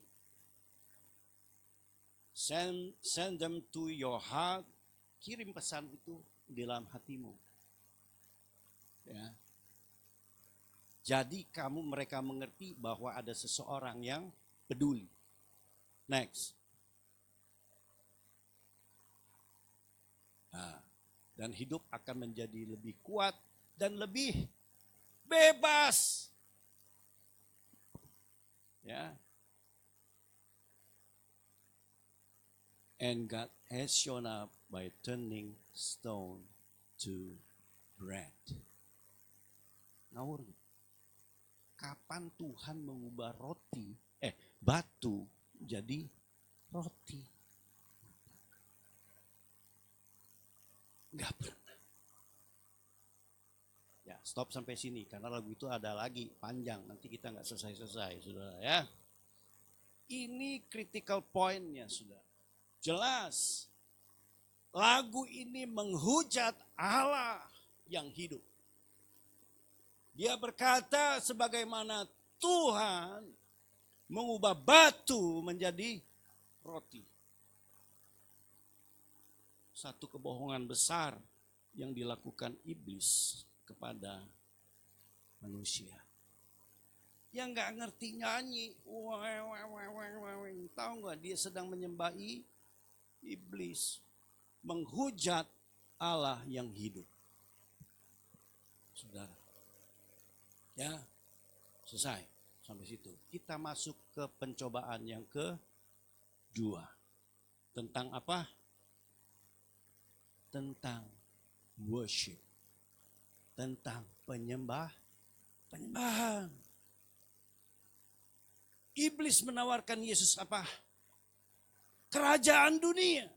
Send them to your heart. Kirim pesan itu di dalam hatimu. Ya. Jadi mereka mengerti bahwa ada seseorang yang peduli. Next. Nah, dan hidup akan menjadi lebih kuat dan lebih bebas. Ya. And God has shown up by turning stone to bread. Ngawur. Kapan Tuhan mengubah batu jadi roti? Enggak pernah. Ya, stop sampai sini karena lagu itu ada lagi panjang, nanti kita nggak selesai-selesai, saudara ya. Ini critical point-nya, saudara. Jelas, lagu ini menghujat Allah yang hidup. Dia berkata sebagaimana Tuhan mengubah batu menjadi roti. Satu kebohongan besar yang dilakukan iblis kepada manusia. Yang gak ngerti nyanyi, tahu gak dia sedang menyembah iblis. Menghujat Allah yang hidup. Saudara. Ya, selesai sampai situ. Kita masuk ke pencobaan yang kedua. Tentang apa? Tentang worship. Tentang penyembahan. Iblis menawarkan Yesus apa? Kerajaan dunia.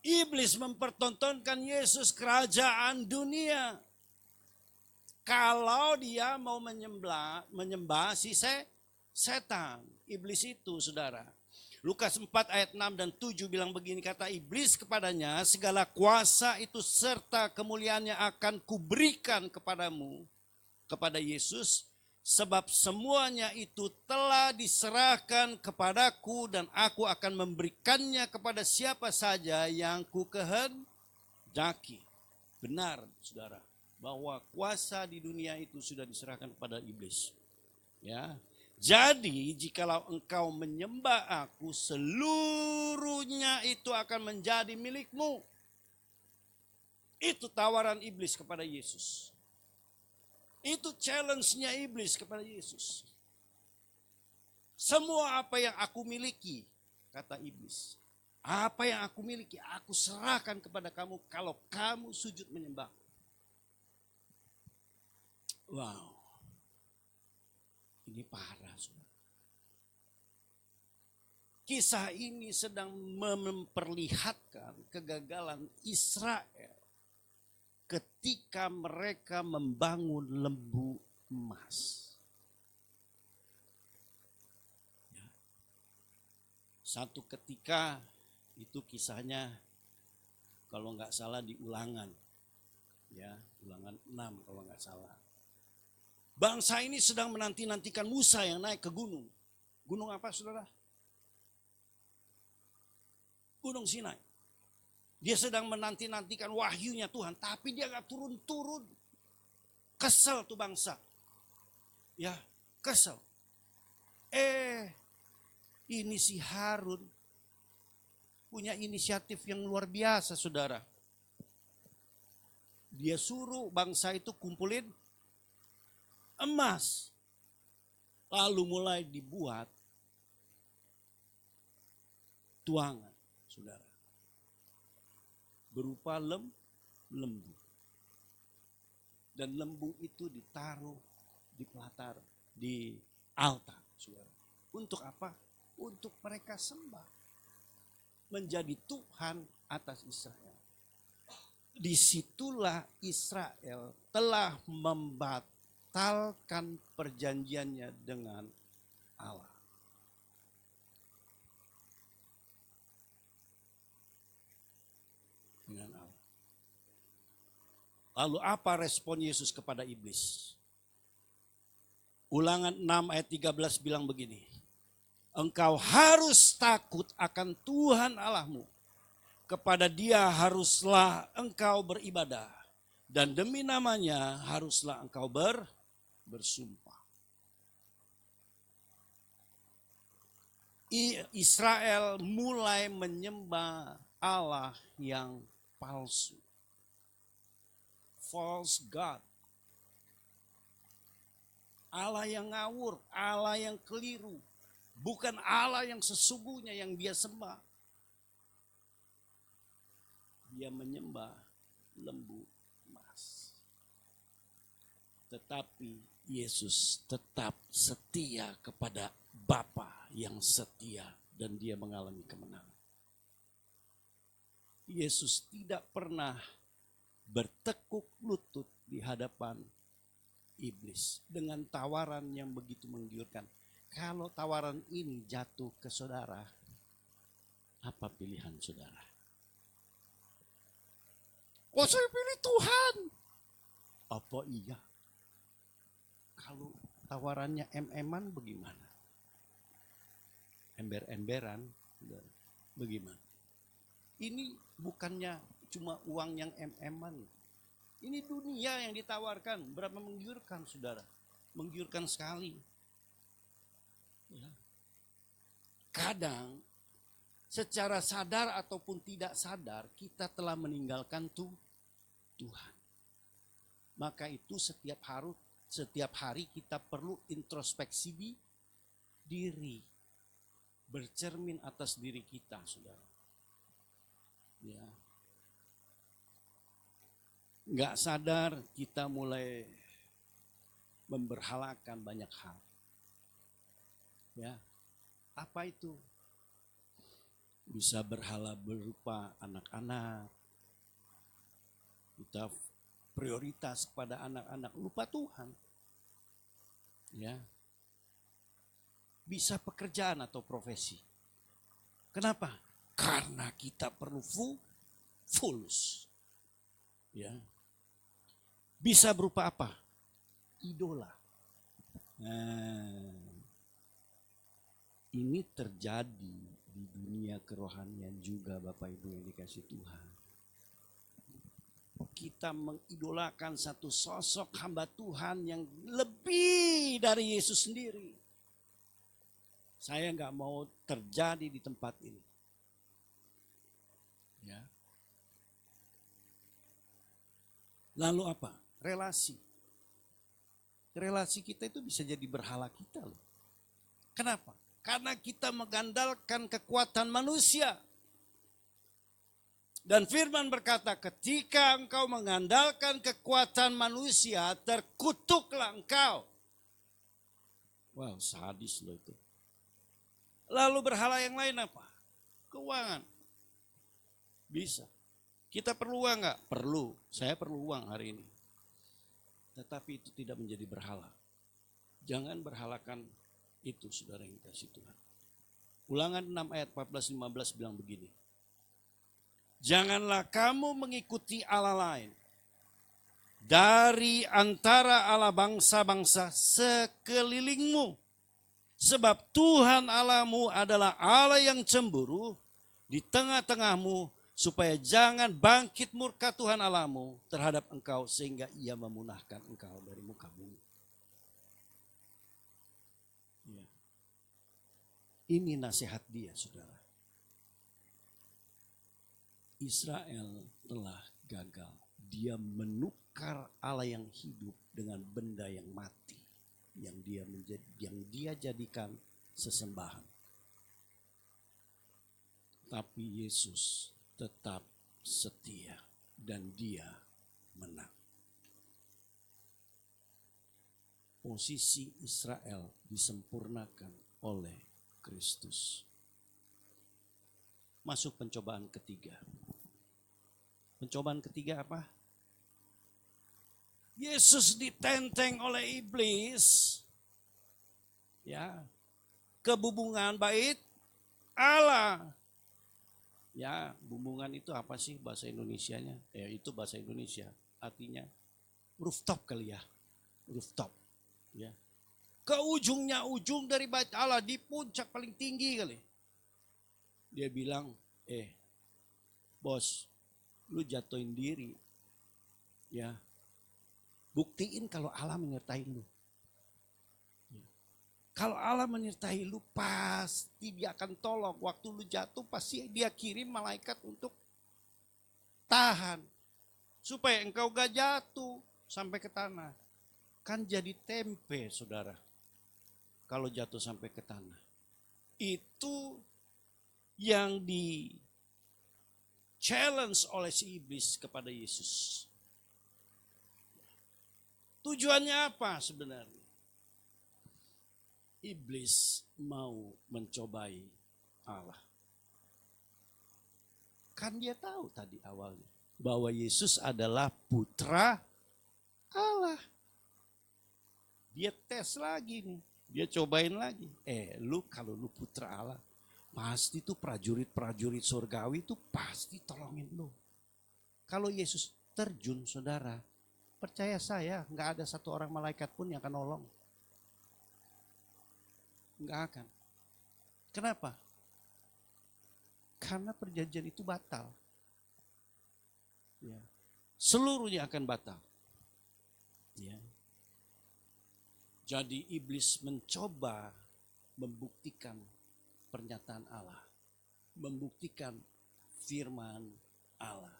Iblis mempertontonkan Yesus kerajaan dunia. Kalau dia mau menyembah si setan, iblis itu, saudara. Lukas 4 ayat 6 dan 7 bilang begini, kata iblis kepadanya, segala kuasa itu serta kemuliaannya akan kuberikan kepadamu, kepada Yesus, sebab semuanya itu telah diserahkan kepadaku dan aku akan memberikannya kepada siapa saja yang ku kehendaki. Benar, saudara, bahwa kuasa di dunia itu sudah diserahkan kepada iblis. Ya. Jadi jikalau engkau menyembah aku, seluruhnya itu akan menjadi milikmu. Itu tawaran iblis kepada Yesus. Itu challenge-nya iblis kepada Yesus. Semua apa yang aku miliki, kata iblis, apa yang aku miliki, aku serahkan kepada kamu kalau kamu sujud menyembah. Wow. Ini parah, saudara. Kisah ini sedang memperlihatkan kegagalan Israel ketika mereka membangun lembu emas. Ya. Satu ketika, itu kisahnya kalau nggak salah di Ulangan. Ya, Ulangan 6 kalau nggak salah. Bangsa ini sedang menanti-nantikan Musa yang naik ke gunung. Gunung apa, saudara? Gunung Sinai. Dia sedang menanti-nantikan wahyunya Tuhan, tapi dia gak turun-turun. Kesel tuh bangsa. Ya, kesel. Ini si Harun punya inisiatif yang luar biasa, saudara. Dia suruh bangsa itu kumpulin emas. Lalu mulai dibuat tuangan, saudara. Berupa lembu. Dan lembu itu ditaruh di pelatar, di altar, saudara. Untuk apa? Untuk mereka sembah. Menjadi Tuhan atas Israel. Disitulah Israel telah membatalkan perjanjiannya dengan Allah. Dengan Allah. Lalu apa respon Yesus kepada iblis? Ulangan 6 ayat 13 bilang begini. Engkau harus takut akan Tuhan Allahmu. Kepada Dia haruslah engkau beribadah. Dan demi namanya haruslah engkau bersumpah. Israel mulai menyembah Allah yang palsu. False God. Allah yang ngawur, Allah yang keliru. Bukan Allah yang sesungguhnya yang dia sembah. Dia menyembah lembu emas. Tetapi Yesus tetap setia kepada Bapa yang setia dan dia mengalami kemenangan. Yesus tidak pernah bertekuk lutut di hadapan iblis dengan tawaran yang begitu menggiurkan. Kalau tawaran ini jatuh ke saudara, apa pilihan saudara? Oh, saya pilih Tuhan. Apa iya? Kalau tawarannya em-eman bagaimana? Ember-emberan, bagaimana? Ini bukannya cuma uang yang em-eman. Ini dunia yang ditawarkan. Berapa menggiurkan, saudara? Menggiurkan sekali. Ya. Kadang secara sadar ataupun tidak sadar kita telah meninggalkan Tuhan. Maka itu setiap hari kita perlu introspeksi diri. Bercermin atas diri kita, saudara. Ya. Nggak sadar kita mulai memberhalakan banyak hal. Ya. Apa itu? Bisa berhala berupa anak-anak. Kita prioritas kepada anak-anak, lupa Tuhan. Ya. Bisa pekerjaan atau profesi. Kenapa? Karena kita perlu fulus. Ya. Bisa berupa apa? Idola. Nah, ini terjadi di dunia kerohanian juga Bapak Ibu yang dikasih Tuhan. Kita mengidolakan satu sosok hamba Tuhan yang lebih dari Yesus sendiri. Saya nggak mau terjadi di tempat ini. Ya. Lalu apa? Relasi. Relasi kita itu bisa jadi berhala kita loh. Kenapa? Karena kita mengandalkan kekuatan manusia. Dan firman berkata, ketika engkau mengandalkan kekuatan manusia, terkutuklah engkau. Wow, sadis loh itu. Lalu berhala yang lain apa? Keuangan. Bisa. Kita perlu uang nggak? Perlu. Saya perlu uang hari ini. Tetapi itu tidak menjadi berhala. Jangan berhalakan itu, saudara yang dikasih Tuhan. Ulangan 6 ayat 14-15 bilang begini. Janganlah kamu mengikuti Allah lain dari antara Allah bangsa-bangsa sekelilingmu. Sebab Tuhan Allahmu adalah Allah yang cemburu di tengah-tengahmu, supaya jangan bangkit murka Tuhan Allahmu terhadap engkau sehingga ia memunahkan engkau dari muka bumi. Ya. Ini nasihat dia, saudara. Israel telah gagal. Dia menukar Allah yang hidup dengan benda yang mati, yang dia jadikan sesembahan. Tapi Yesus tetap setia dan dia menang. Posisi Israel disempurnakan oleh Kristus. Masuk pencobaan ketiga. Pencobaan ketiga apa? Yesus ditenteng oleh iblis. Ya. Kebubungan bait Allah. Ya, bumbungan itu apa sih bahasa Indonesianya? Ya, itu bahasa Indonesia. Artinya rooftop kali ya. Rooftop. Ya. Ke ujung dari bait Allah di puncak paling tinggi kali. Dia bilang, bos, lu jatuhin diri. Ya. Buktiin kalau Allah menyertai lu. Ya. Kalau Allah menyertai lu, pasti dia akan tolong. Waktu lu jatuh pasti dia kirim malaikat untuk tahan. Supaya engkau gak jatuh sampai ke tanah. Kan jadi tempe, saudara. Kalau jatuh sampai ke tanah. Itu yang di challenge oleh si iblis kepada Yesus. Tujuannya apa sebenarnya? Iblis mau mencobai Allah. Kan dia tahu tadi awalnya bahwa Yesus adalah putra Allah. Dia tes lagi nih, dia cobain lagi. Kalau lu putra Allah, pasti tuh prajurit-prajurit surgawi tuh pasti tolongin lu. Kalau Yesus terjun, saudara, percaya saya, nggak ada satu orang malaikat pun yang akan nolong. Nggak akan. Kenapa? Karena perjanjian itu batal. Ya. Seluruhnya akan batal. Ya. Jadi iblis mencoba membuktikan pernyataan Allah. Membuktikan firman Allah.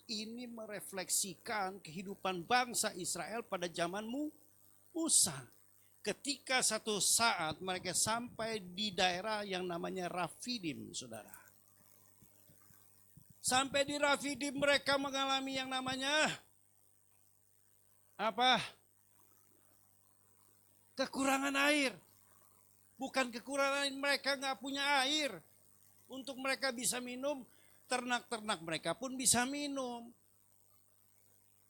Ini merefleksikan kehidupan bangsa Israel pada zaman Musa. Ketika satu saat mereka sampai di daerah yang namanya Rafidim, saudara. Sampai di Rafidim mereka mengalami yang namanya apa? Kekurangan air. Bukan kekurangan mereka nggak punya air. Untuk mereka bisa minum, ternak-ternak mereka pun bisa minum.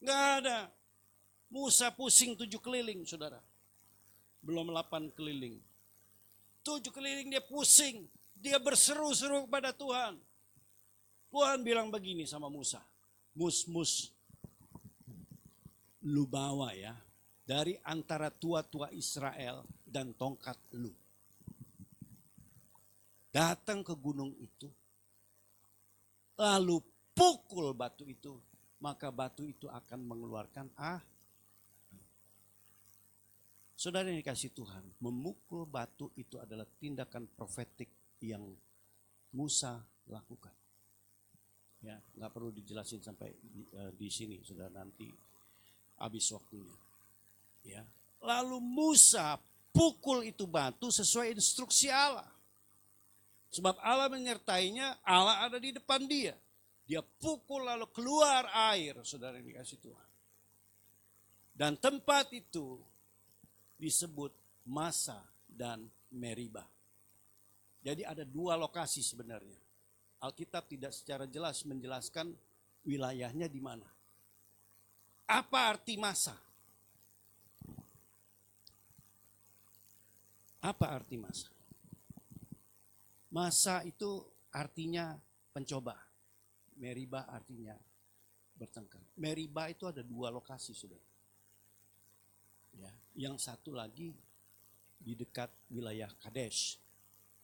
Nggak ada. Musa pusing 7 keliling, saudara. Belum 8 keliling. 7 keliling dia pusing. Dia berseru-seru kepada Tuhan. Tuhan bilang begini sama Musa. Mus, lu bawa ya dari antara tua-tua Israel dan tongkat lu. Datang ke gunung itu, lalu pukul batu itu, maka batu itu akan mengeluarkan Saudara yang dikasih Tuhan, memukul batu itu adalah tindakan profetik yang Musa lakukan. Ya, nggak perlu dijelasin sampai di sini, sudah nanti habis waktunya. Ya, lalu Musa pukul itu batu sesuai instruksi Allah. Sebab Allah menyertainya, Allah ada di depan dia. Dia pukul lalu keluar air, saudara yang dikasih Tuhan. Dan tempat itu disebut Masa dan Meriba. Jadi ada dua lokasi sebenarnya. Alkitab tidak secara jelas menjelaskan wilayahnya di mana. Apa arti Masa? Apa arti Masa? Masa itu artinya pencoba. Meriba artinya bertengkar. Meriba itu ada dua lokasi, saudara. Ya, yang satu lagi di dekat wilayah Kadesh,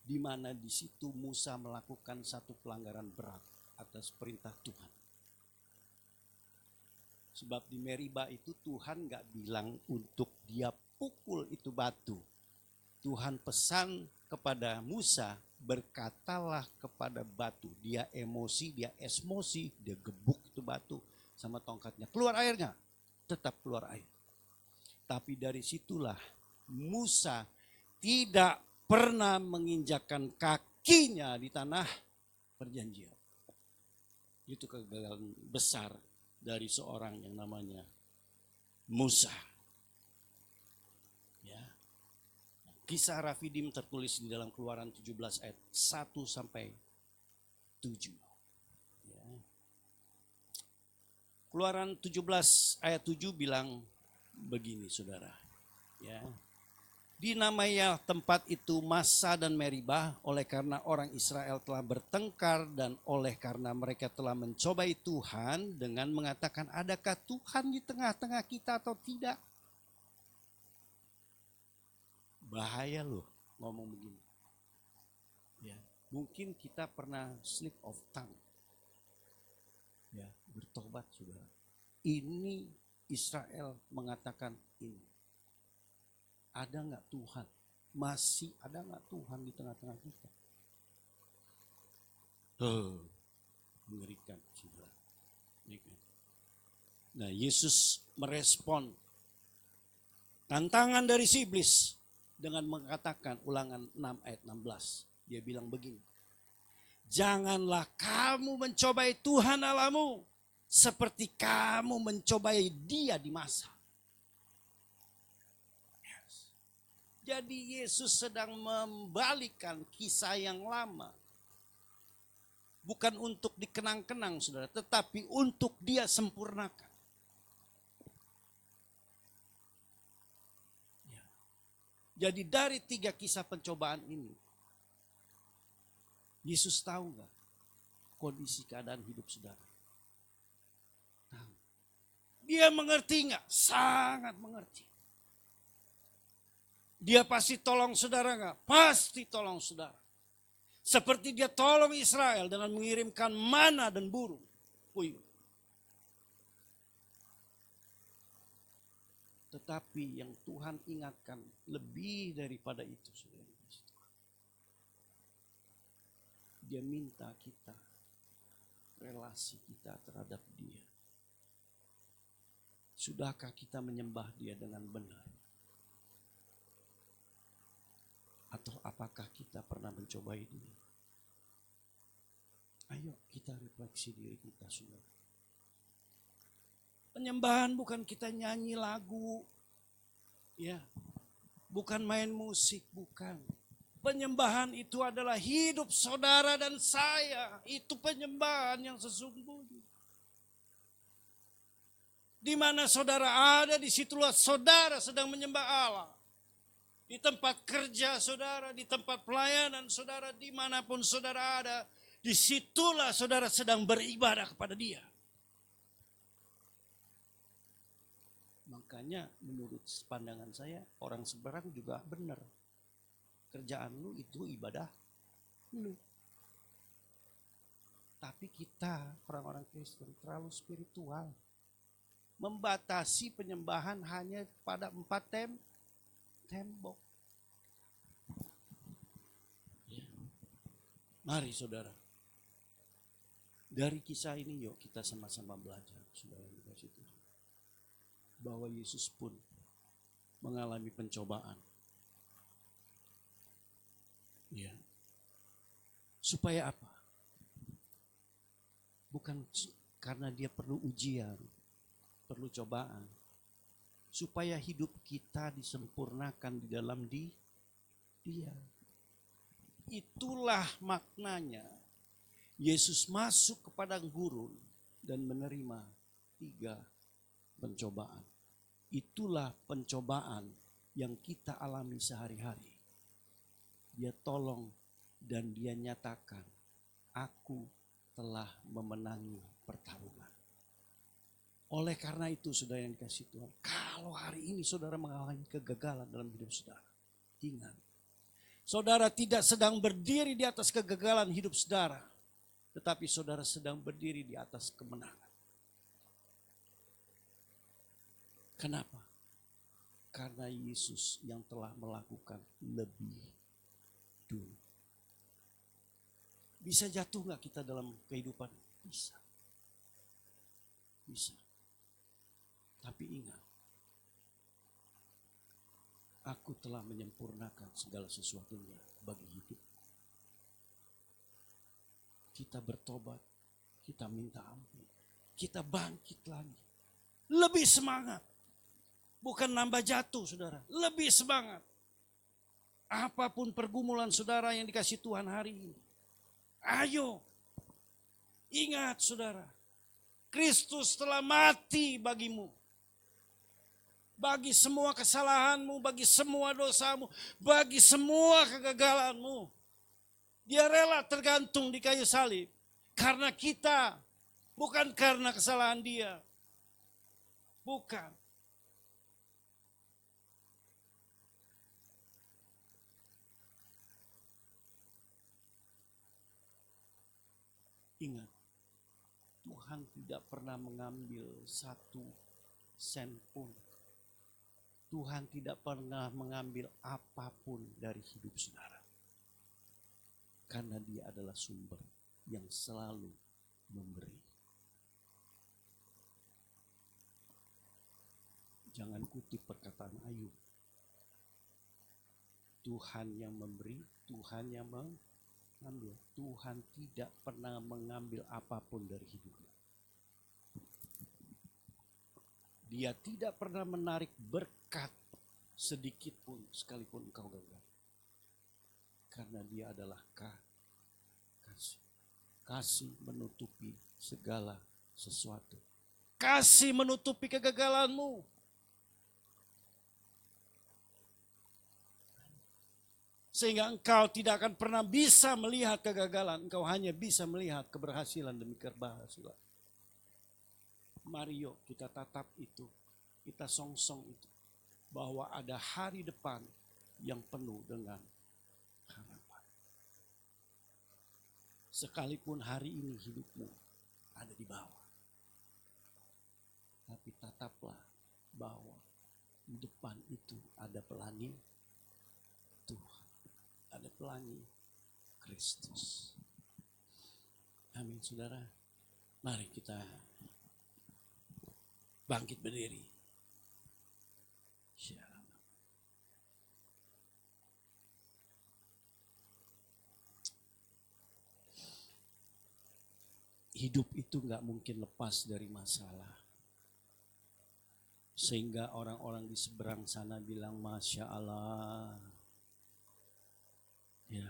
di mana di situ Musa melakukan satu pelanggaran berat atas perintah Tuhan. Sebab di Meriba itu Tuhan gak bilang untuk dia pukul itu batu. Tuhan pesan kepada Musa, berkatalah kepada batu. Dia emosi, dia esmosi, dia gebuk itu batu sama tongkatnya. Keluar airnya, tetap keluar air. Tapi dari situlah Musa tidak pernah menginjakkan kakinya di tanah perjanjian. Itu kegagalan besar dari seorang yang namanya Musa. Ya. Kisah Rafidim tertulis di dalam Keluaran 17 ayat 1 sampai 7. Ya. Keluaran 17 ayat 7 bilang begini, saudara. Ya. Dinamainya tempat itu Masa dan Meriba oleh karena orang Israel telah bertengkar dan oleh karena mereka telah mencobai Tuhan dengan mengatakan, adakah Tuhan di tengah-tengah kita atau tidak? Bahaya loh ngomong begini. Ya, mungkin kita pernah slip of tongue. Ya, bertobat saudara. Ini Israel mengatakan ini. Ada nggak Tuhan? Masih ada nggak Tuhan di tengah-tengah kita? Mengerikan saudara. Nah, Yesus merespon tantangan dari si iblis dengan mengatakan Ulangan 6 ayat 16. Dia bilang begini. Janganlah kamu mencobai Tuhan Allahmu seperti kamu mencobai dia di masa. Yes. Jadi Yesus sedang membalikkan kisah yang lama. Bukan untuk dikenang-kenang saudara, tetapi untuk dia sempurnakan. Jadi dari 3 kisah pencobaan ini, Yesus tahu nggak kondisi keadaan hidup saudara? Tahu. Dia mengerti nggak? Sangat mengerti. Dia pasti tolong saudara nggak? Pasti tolong saudara. Seperti dia tolong Israel dengan mengirimkan mana dan burung puyuh. Tetapi yang Tuhan ingatkan lebih daripada itu, saudara. Dia minta kita, relasi kita terhadap dia. Sudahkah kita menyembah dia dengan benar? Atau apakah kita pernah mencobai dia? Ayo kita refleksi diri kita, saudara. Penyembahan bukan kita nyanyi lagu, ya, bukan main musik, bukan. Penyembahan itu adalah hidup saudara dan saya. Itu penyembahan yang sesungguhnya. Di mana saudara ada, disitulah saudara sedang menyembah Allah. di tempat kerja saudara, di tempat pelayanan saudara, dimanapun saudara ada, disitulah saudara sedang beribadah kepada Dia. Makanya menurut pandangan saya, orang seberang juga benar. Kerjaan lu itu ibadah lu. Tapi kita orang-orang Kristen terlalu spiritual. Membatasi penyembahan hanya pada 4 tembok. Mari saudara. Dari kisah ini yuk kita sama-sama belajar. Saudara yang dikasih Tuhan. Bahwa Yesus pun mengalami pencobaan. Ya. Supaya apa? Bukan karena dia perlu ujian, perlu cobaan. Supaya hidup kita disempurnakan di dalam Dia. Itulah maknanya Yesus masuk ke padang gurun dan menerima 3 pencobaan. Itulah pencobaan yang kita alami sehari-hari. Dia tolong dan dia nyatakan, aku telah memenangi pertarungan. Oleh karena itu saudara yang dikasih Tuhan, kalau hari ini saudara mengalami kegagalan dalam hidup saudara, ingat, saudara tidak sedang berdiri di atas kegagalan hidup saudara, tetapi saudara sedang berdiri di atas kemenangan. Kenapa? Karena Yesus yang telah melakukan lebih dulu. Bisa jatuh gak kita dalam kehidupan? Bisa. Bisa. Tapi ingat, aku telah menyempurnakan segala sesuatunya bagi hidup. Kita bertobat, kita minta ampun, kita bangkit lagi. Lebih semangat. Bukan nambah jatuh saudara, lebih semangat. Apapun pergumulan saudara yang dikasih Tuhan hari ini. Ayo, ingat saudara, Kristus telah mati bagimu. Bagi semua kesalahanmu, bagi semua dosamu, bagi semua kegagalanmu. Dia rela tergantung di kayu salib. Karena kita, bukan karena kesalahan dia. Bukan. Ingat, Tuhan tidak pernah mengambil 1 sen pun. Tuhan tidak pernah mengambil apapun dari hidup saudara. Karena dia adalah sumber yang selalu memberi. Jangan kutip perkataan Ayub. Tuhan yang memberi, Tuhan yang mengambil. Tuhan tidak pernah mengambil apapun dari hidupnya. Dia tidak pernah menarik berkat sedikit pun sekalipun engkau gagal. Karena dia adalah kasih. Kasih menutupi segala sesuatu. Kasih menutupi kegagalanmu. Sehingga engkau tidak akan pernah bisa melihat kegagalan. Engkau hanya bisa melihat keberhasilan demi keberhasilan. Mari yuk kita tatap itu. Kita songsong itu. Bahwa ada hari depan yang penuh dengan harapan. Sekalipun hari ini hidupmu ada di bawah. Tapi tataplah bahwa di depan itu ada pelangi Tuhan. Ada pelangi Kristus. Amin saudara. Mari kita bangkit berdiri. Hidup itu gak mungkin lepas dari masalah. Sehingga orang-orang di seberang sana bilang Masya Allah. Ya,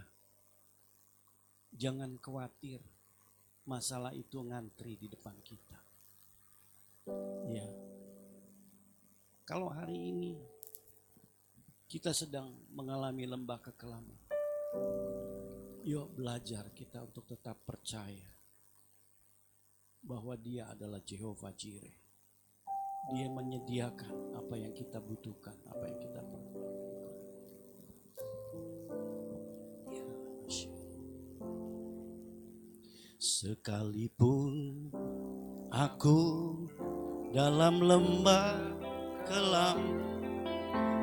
jangan khawatir, masalah itu ngantri di depan kita. Ya, kalau hari ini kita sedang mengalami lembah kekelaman. Yuk belajar kita untuk tetap percaya bahwa Dia adalah Jehovah Jireh. Dia menyediakan apa yang kita butuhkan, apa yang kita perlu. Sekalipun aku dalam lembah kelam,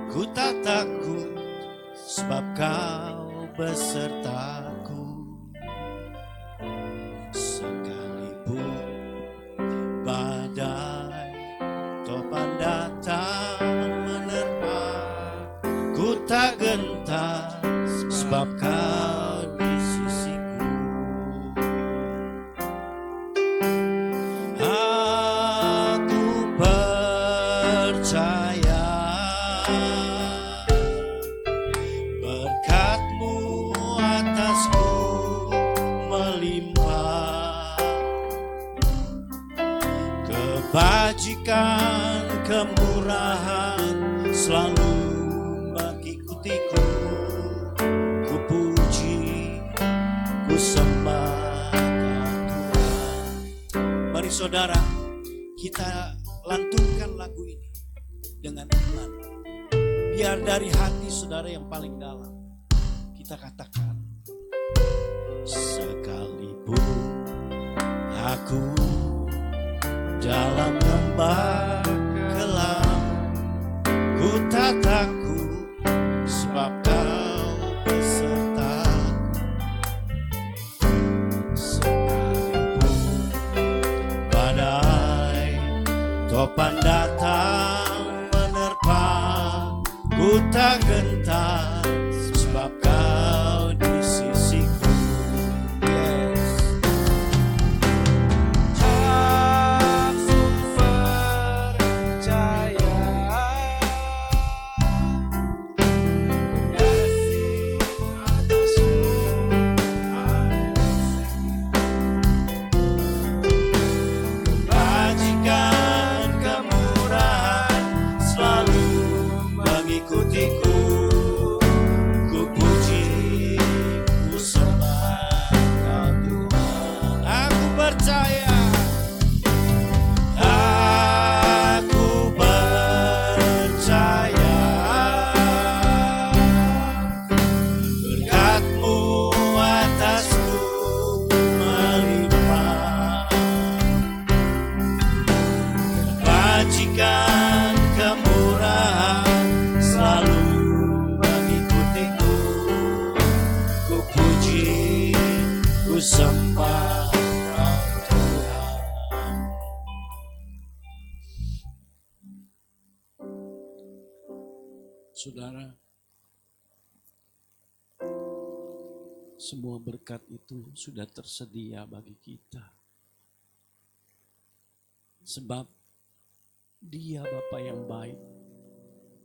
ku tak takut sebab Kau besertaku. Sekalipun badai topan datang menerpa, ku tak gentar sebab Kau di sisiku. Aku percaya berkat-Mu atasku melimpah, kebajikan kemurahan selalu mengikutiku. Ku puji, ku sembah Tuhan. Mari saudara, kita lantunkan lagu ini dengan iman. Biar dari hati saudara yang paling dalam kita katakan, sekalipun aku dalam lembah kelam, ku tak takut sebab Kau besertaku. Sekalipun badai topan datang menerpa, ku tak gentar sebab Kau di sisiku. Yes. Aku percaya kasih atasmu Kebajikan kemurahan selalu mengikutiku. Ku puji, ku sembah Kau Tuhan. Aku percaya, aku percaya berkat-Mu atasku melimpah, kebajikan kemurahan selalu mengikutiku. Ku puji, ku sembah Kau Tuhan. Saudara, semua berkat itu sudah tersedia bagi kita. Sebab Dia Bapa yang baik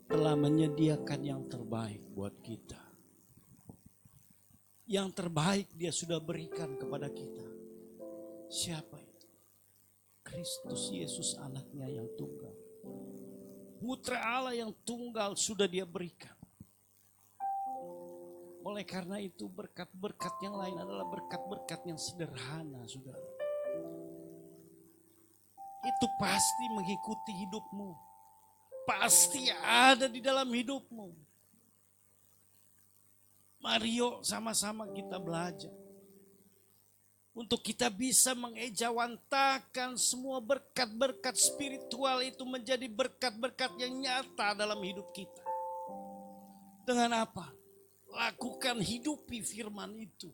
telah menyediakan yang terbaik buat kita. Yang terbaik Dia sudah berikan kepada kita. Siapa itu? Kristus Yesus, anaknya yang tunggal. Putra Allah yang tunggal sudah Dia berikan. Oleh karena itu berkat-berkat yang lain adalah berkat-berkat yang sederhana, saudara. Itu pasti mengikuti hidupmu. Pasti ada di dalam hidupmu. Mari yuk sama-sama kita belajar. Untuk kita bisa mengejawantakan semua berkat-berkat spiritual itu menjadi berkat-berkat yang nyata dalam hidup kita. Dengan apa? Lakukan, hidupi firman itu.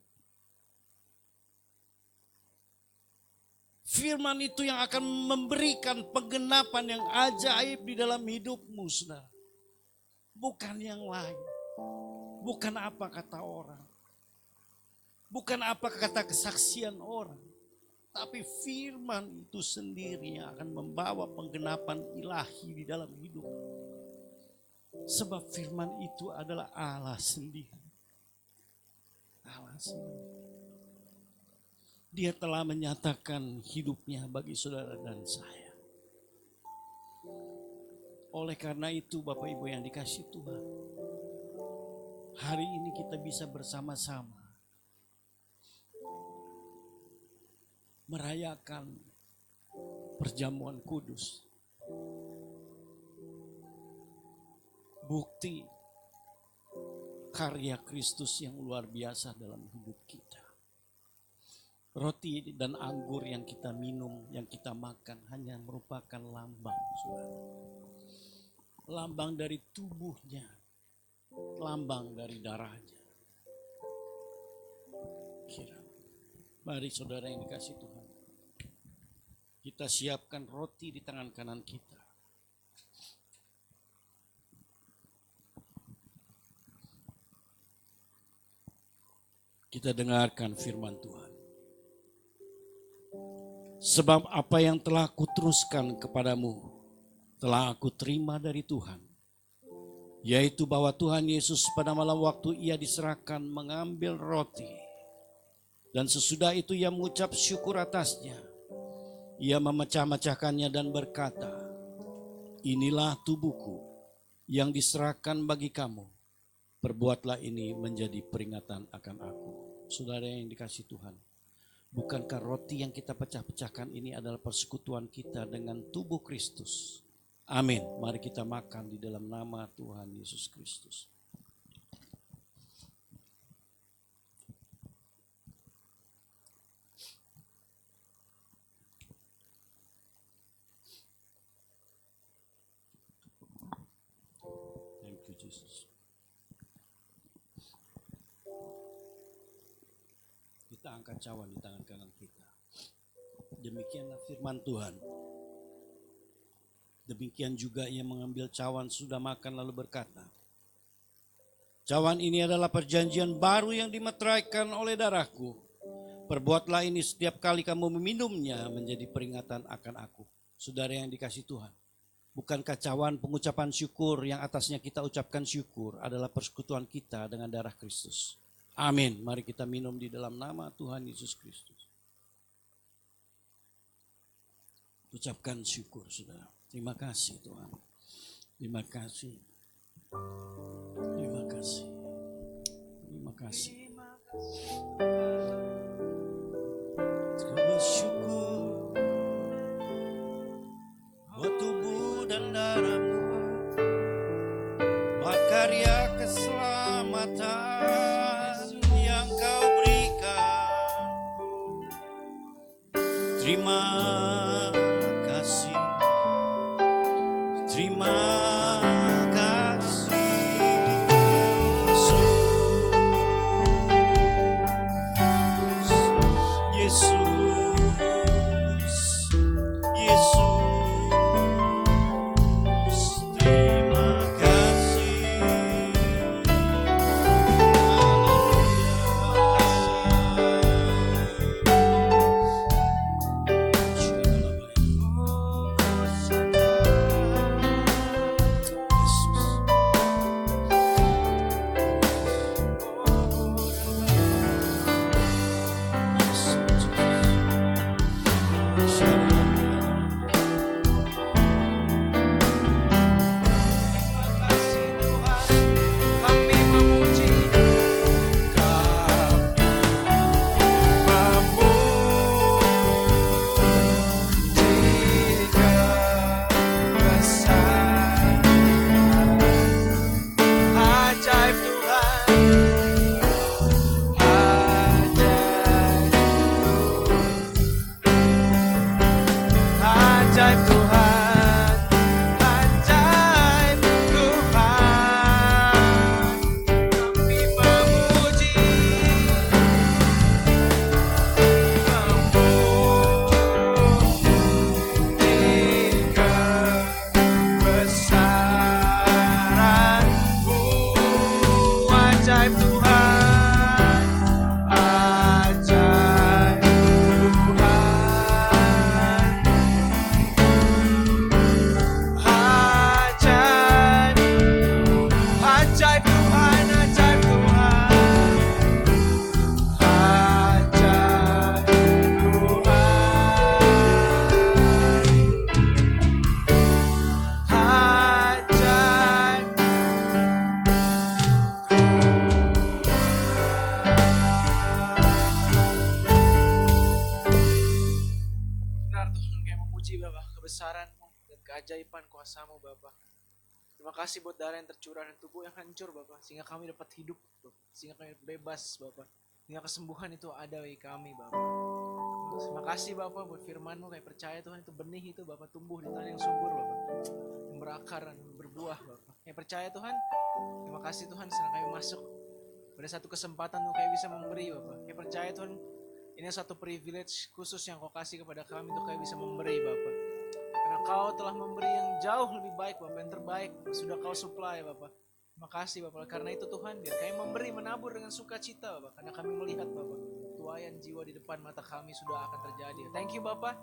Firman itu yang akan memberikan penggenapan yang ajaib di dalam hidupmu, saudara. Bukan yang lain. Bukan apa kata orang. Bukan apa kata kesaksian orang. Tapi firman itu sendiri yang akan membawa penggenapan ilahi di dalam hidup. Sebab firman itu adalah Allah sendiri. Allah sendiri. Dia telah menyatakan hidupnya bagi saudara dan saya. Oleh karena itu Bapak Ibu yang dikasihi Tuhan, hari ini kita bisa bersama-sama merayakan perjamuan kudus. Bukti karya Kristus yang luar biasa dalam hidup kita. Roti dan anggur yang kita minum, yang kita makan hanya merupakan lambang, saudara. Lambang dari tubuhnya, lambang dari darahnya. Mari saudara yang dikasih Tuhan, kita siapkan roti di tangan kanan kita. Kita dengarkan firman Tuhan. Sebab apa yang telah kuteruskan kepadamu, telah aku terima dari Tuhan. Yaitu bahwa Tuhan Yesus pada malam waktu ia diserahkan mengambil roti. Dan sesudah itu ia mengucap syukur atasnya. Ia memecah-mecahkannya dan berkata, inilah tubuhku yang diserahkan bagi kamu. Perbuatlah ini menjadi peringatan akan aku. Saudara yang dikasih Tuhan, bukankah roti yang kita pecah-pecahkan ini adalah persekutuan kita dengan tubuh Kristus? Amin. Mari kita makan di dalam nama Tuhan Yesus Kristus. Thank you, Jesus. Kita angkat cawan di tangan kanan kita. Demikianlah firman Tuhan. Demikian juga ia mengambil cawan sudah makan lalu berkata, cawan ini adalah perjanjian baru yang dimeteraikan oleh darahku. Perbuatlah ini setiap kali kamu meminumnya menjadi peringatan akan aku. Saudara yang dikasih Tuhan, bukankah cawan pengucapan syukur yang atasnya kita ucapkan syukur adalah persekutuan kita dengan darah Kristus? Amin. Mari kita minum di dalam nama Tuhan Yesus Kristus. Ucapkan syukur, saudara. Terima kasih Tuhan. Terima kasih. Terima kasih. Terima kasih. Ku bersyukur buat tubuh dan darahmu, buat karya keselamatan yang kau berikan. Terima kasih. Terima kasih Yesus, Yesus, terima kasih. keajaiban kuasa-Mu Bapa. Terima kasih buat darah yang tercurah dan tubuh yang hancur Bapa, sehingga kami dapat hidup Bapa. Sehingga kami bebas Bapa, sehingga kesembuhan itu ada bagi kami Bapa. Terima kasih Bapa buat firman-Mu, kami percaya Tuhan itu benih itu Bapa tumbuh di tanah yang subur Bapa, yang berakar dan berbuah Bapa. Kami percaya Tuhan, terima kasih Tuhan sedang kami masuk pada satu kesempatan untuk kami bisa memberi Bapa. Kami percaya Tuhan, ini satu privilege khusus yang Kau kasih kepada kami untuk kami bisa memberi Bapa. Karena Kau telah memberi yang jauh lebih baik Bapa, yang terbaik sudah Kau supply Bapa. Terima kasih Bapa, karena itu Tuhan biar kami memberi, menabur dengan sukacita Bapa. Karena kami melihat Bapa, tuaian jiwa di depan mata kami sudah akan terjadi. Thank you Bapa,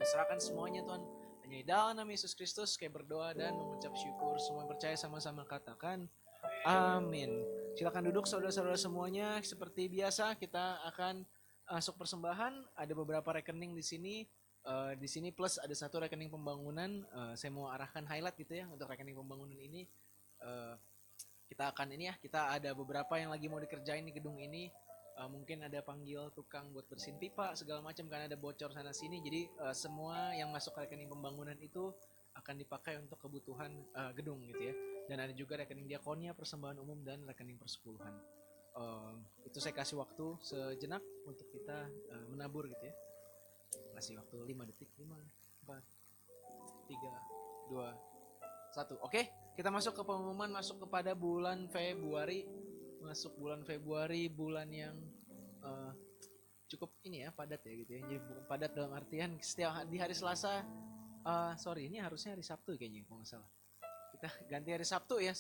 serahkan semuanya Tuhan. Hanya di dalam nama Yesus Kristus kami berdoa dan mengucap syukur. Semua yang percaya sama-sama katakan amin. Silakan duduk saudara-saudara semuanya. Seperti biasa kita akan masuk persembahan. Ada beberapa rekening di sini. Di sini plus ada satu rekening pembangunan. Saya mau arahkan highlight gitu ya untuk rekening pembangunan ini. Kita akan ini ya, kita ada beberapa yang lagi mau dikerjain di gedung ini. Mungkin ada panggil tukang buat bersihin pipa segala macam karena ada bocor sana sini. Jadi semua yang masuk ke rekening pembangunan itu akan dipakai untuk kebutuhan gedung gitu ya. Dan ada juga rekening diakonia, persembahan umum dan rekening persepuluhan. Itu saya kasih waktu sejenak untuk kita menabur gitu ya. Kasih waktu 5 detik, 5, 4, 3, 2, 1. Oke, kita masuk ke pengumuman, masuk kepada bulan Februari. Masuk bulan Februari, bulan yang cukup ini ya, padat ya gitu ya. Jadi padat dalam artian setiap di hari Selasa, ini harusnya hari Sabtu kayaknya kalau nggak salah. Kita ganti hari Sabtu ya,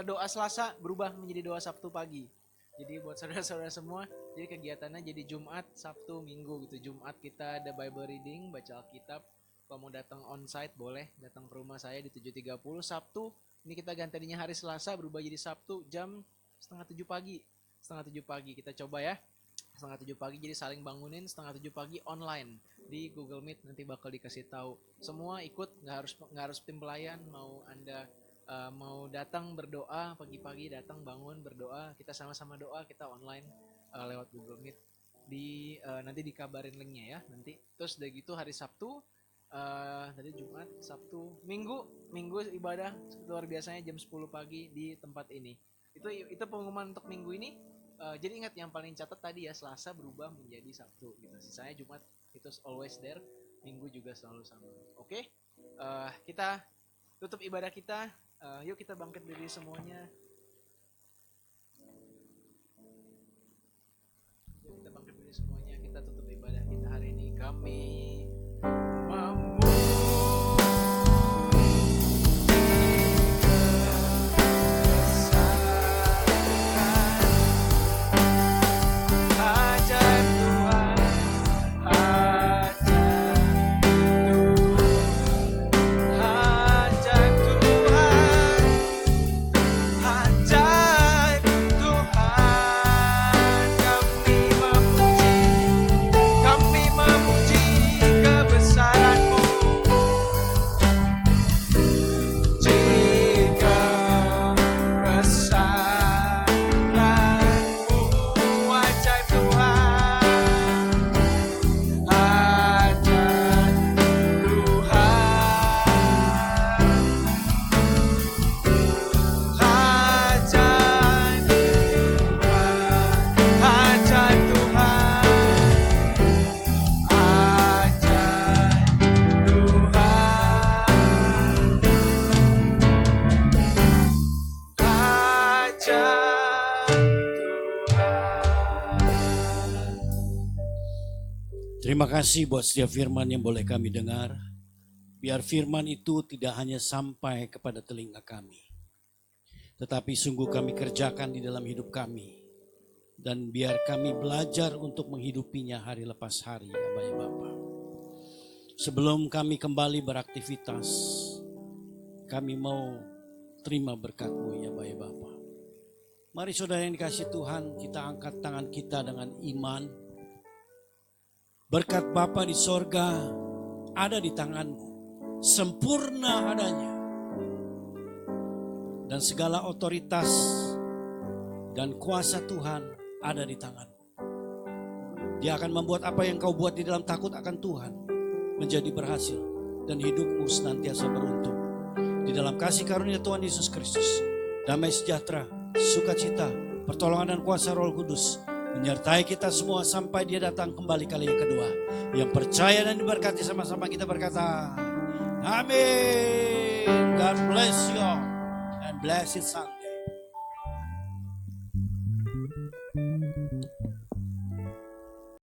doa Selasa berubah menjadi doa Sabtu pagi. Jadi buat saudara-saudara semua, jadi kegiatannya jadi Jumat, Sabtu, Minggu gitu. Jumat kita ada Bible reading, baca Alkitab. Kalau mau datang onsite boleh datang ke rumah saya di 7.30. Sabtu ini kita gantinya hari Selasa berubah jadi Sabtu jam 6:30 pagi. 6:30 pagi kita coba ya. 6:30 pagi jadi saling bangunin. 6:30 pagi online di Google Meet, nanti bakal dikasih tahu. Semua ikut, nggak harus tim pelayan. Mau Anda mau datang berdoa pagi-pagi, datang bangun berdoa, kita sama-sama doa, kita online lewat Google Meet. Nanti dikabarin linknya ya nanti. Terus udah gitu hari Sabtu, tadi Jumat, Sabtu, Minggu ibadah luar biasanya jam 10 pagi di tempat ini. Itu pengumuman untuk minggu ini. Jadi ingat yang paling catat tadi ya, Selasa berubah menjadi Sabtu gitu. Sisanya Jumat itu always there, Minggu juga selalu sama. Oke? Kita tutup ibadah kita. Yuk kita bangkit berdiri semuanya. Yuk kita bangkit berdiri semuanya. Kita tutup ibadah kita hari ini. Kami Terima kasih buat setiap firman yang boleh kami dengar. Biar firman itu tidak hanya sampai kepada telinga kami, tetapi sungguh kami kerjakan di dalam hidup kami. Dan biar kami belajar untuk menghidupinya hari lepas hari, ya Bapak Bapa. Sebelum kami kembali beraktivitas, kami mau terima berkat-Mu ya Bapak Bapa. Mari saudara yang dikasih Tuhan, kita angkat tangan kita dengan iman. Berkat Bapa di sorga ada di tangan-Mu, sempurna adanya. Dan segala otoritas dan kuasa Tuhan ada di tangan-Mu. Dia akan membuat apa yang Kau buat di dalam takut akan Tuhan menjadi berhasil. dan hidupmu senantiasa beruntung. Di dalam kasih karunia Tuhan Yesus Kristus, damai sejahtera, sukacita, pertolongan dan kuasa Roh Kudus menyertai kita semua sampai Dia datang kembali kali yang kedua. Yang percaya dan diberkati sama-sama kita berkata, amin. God bless you all and blessed Sunday.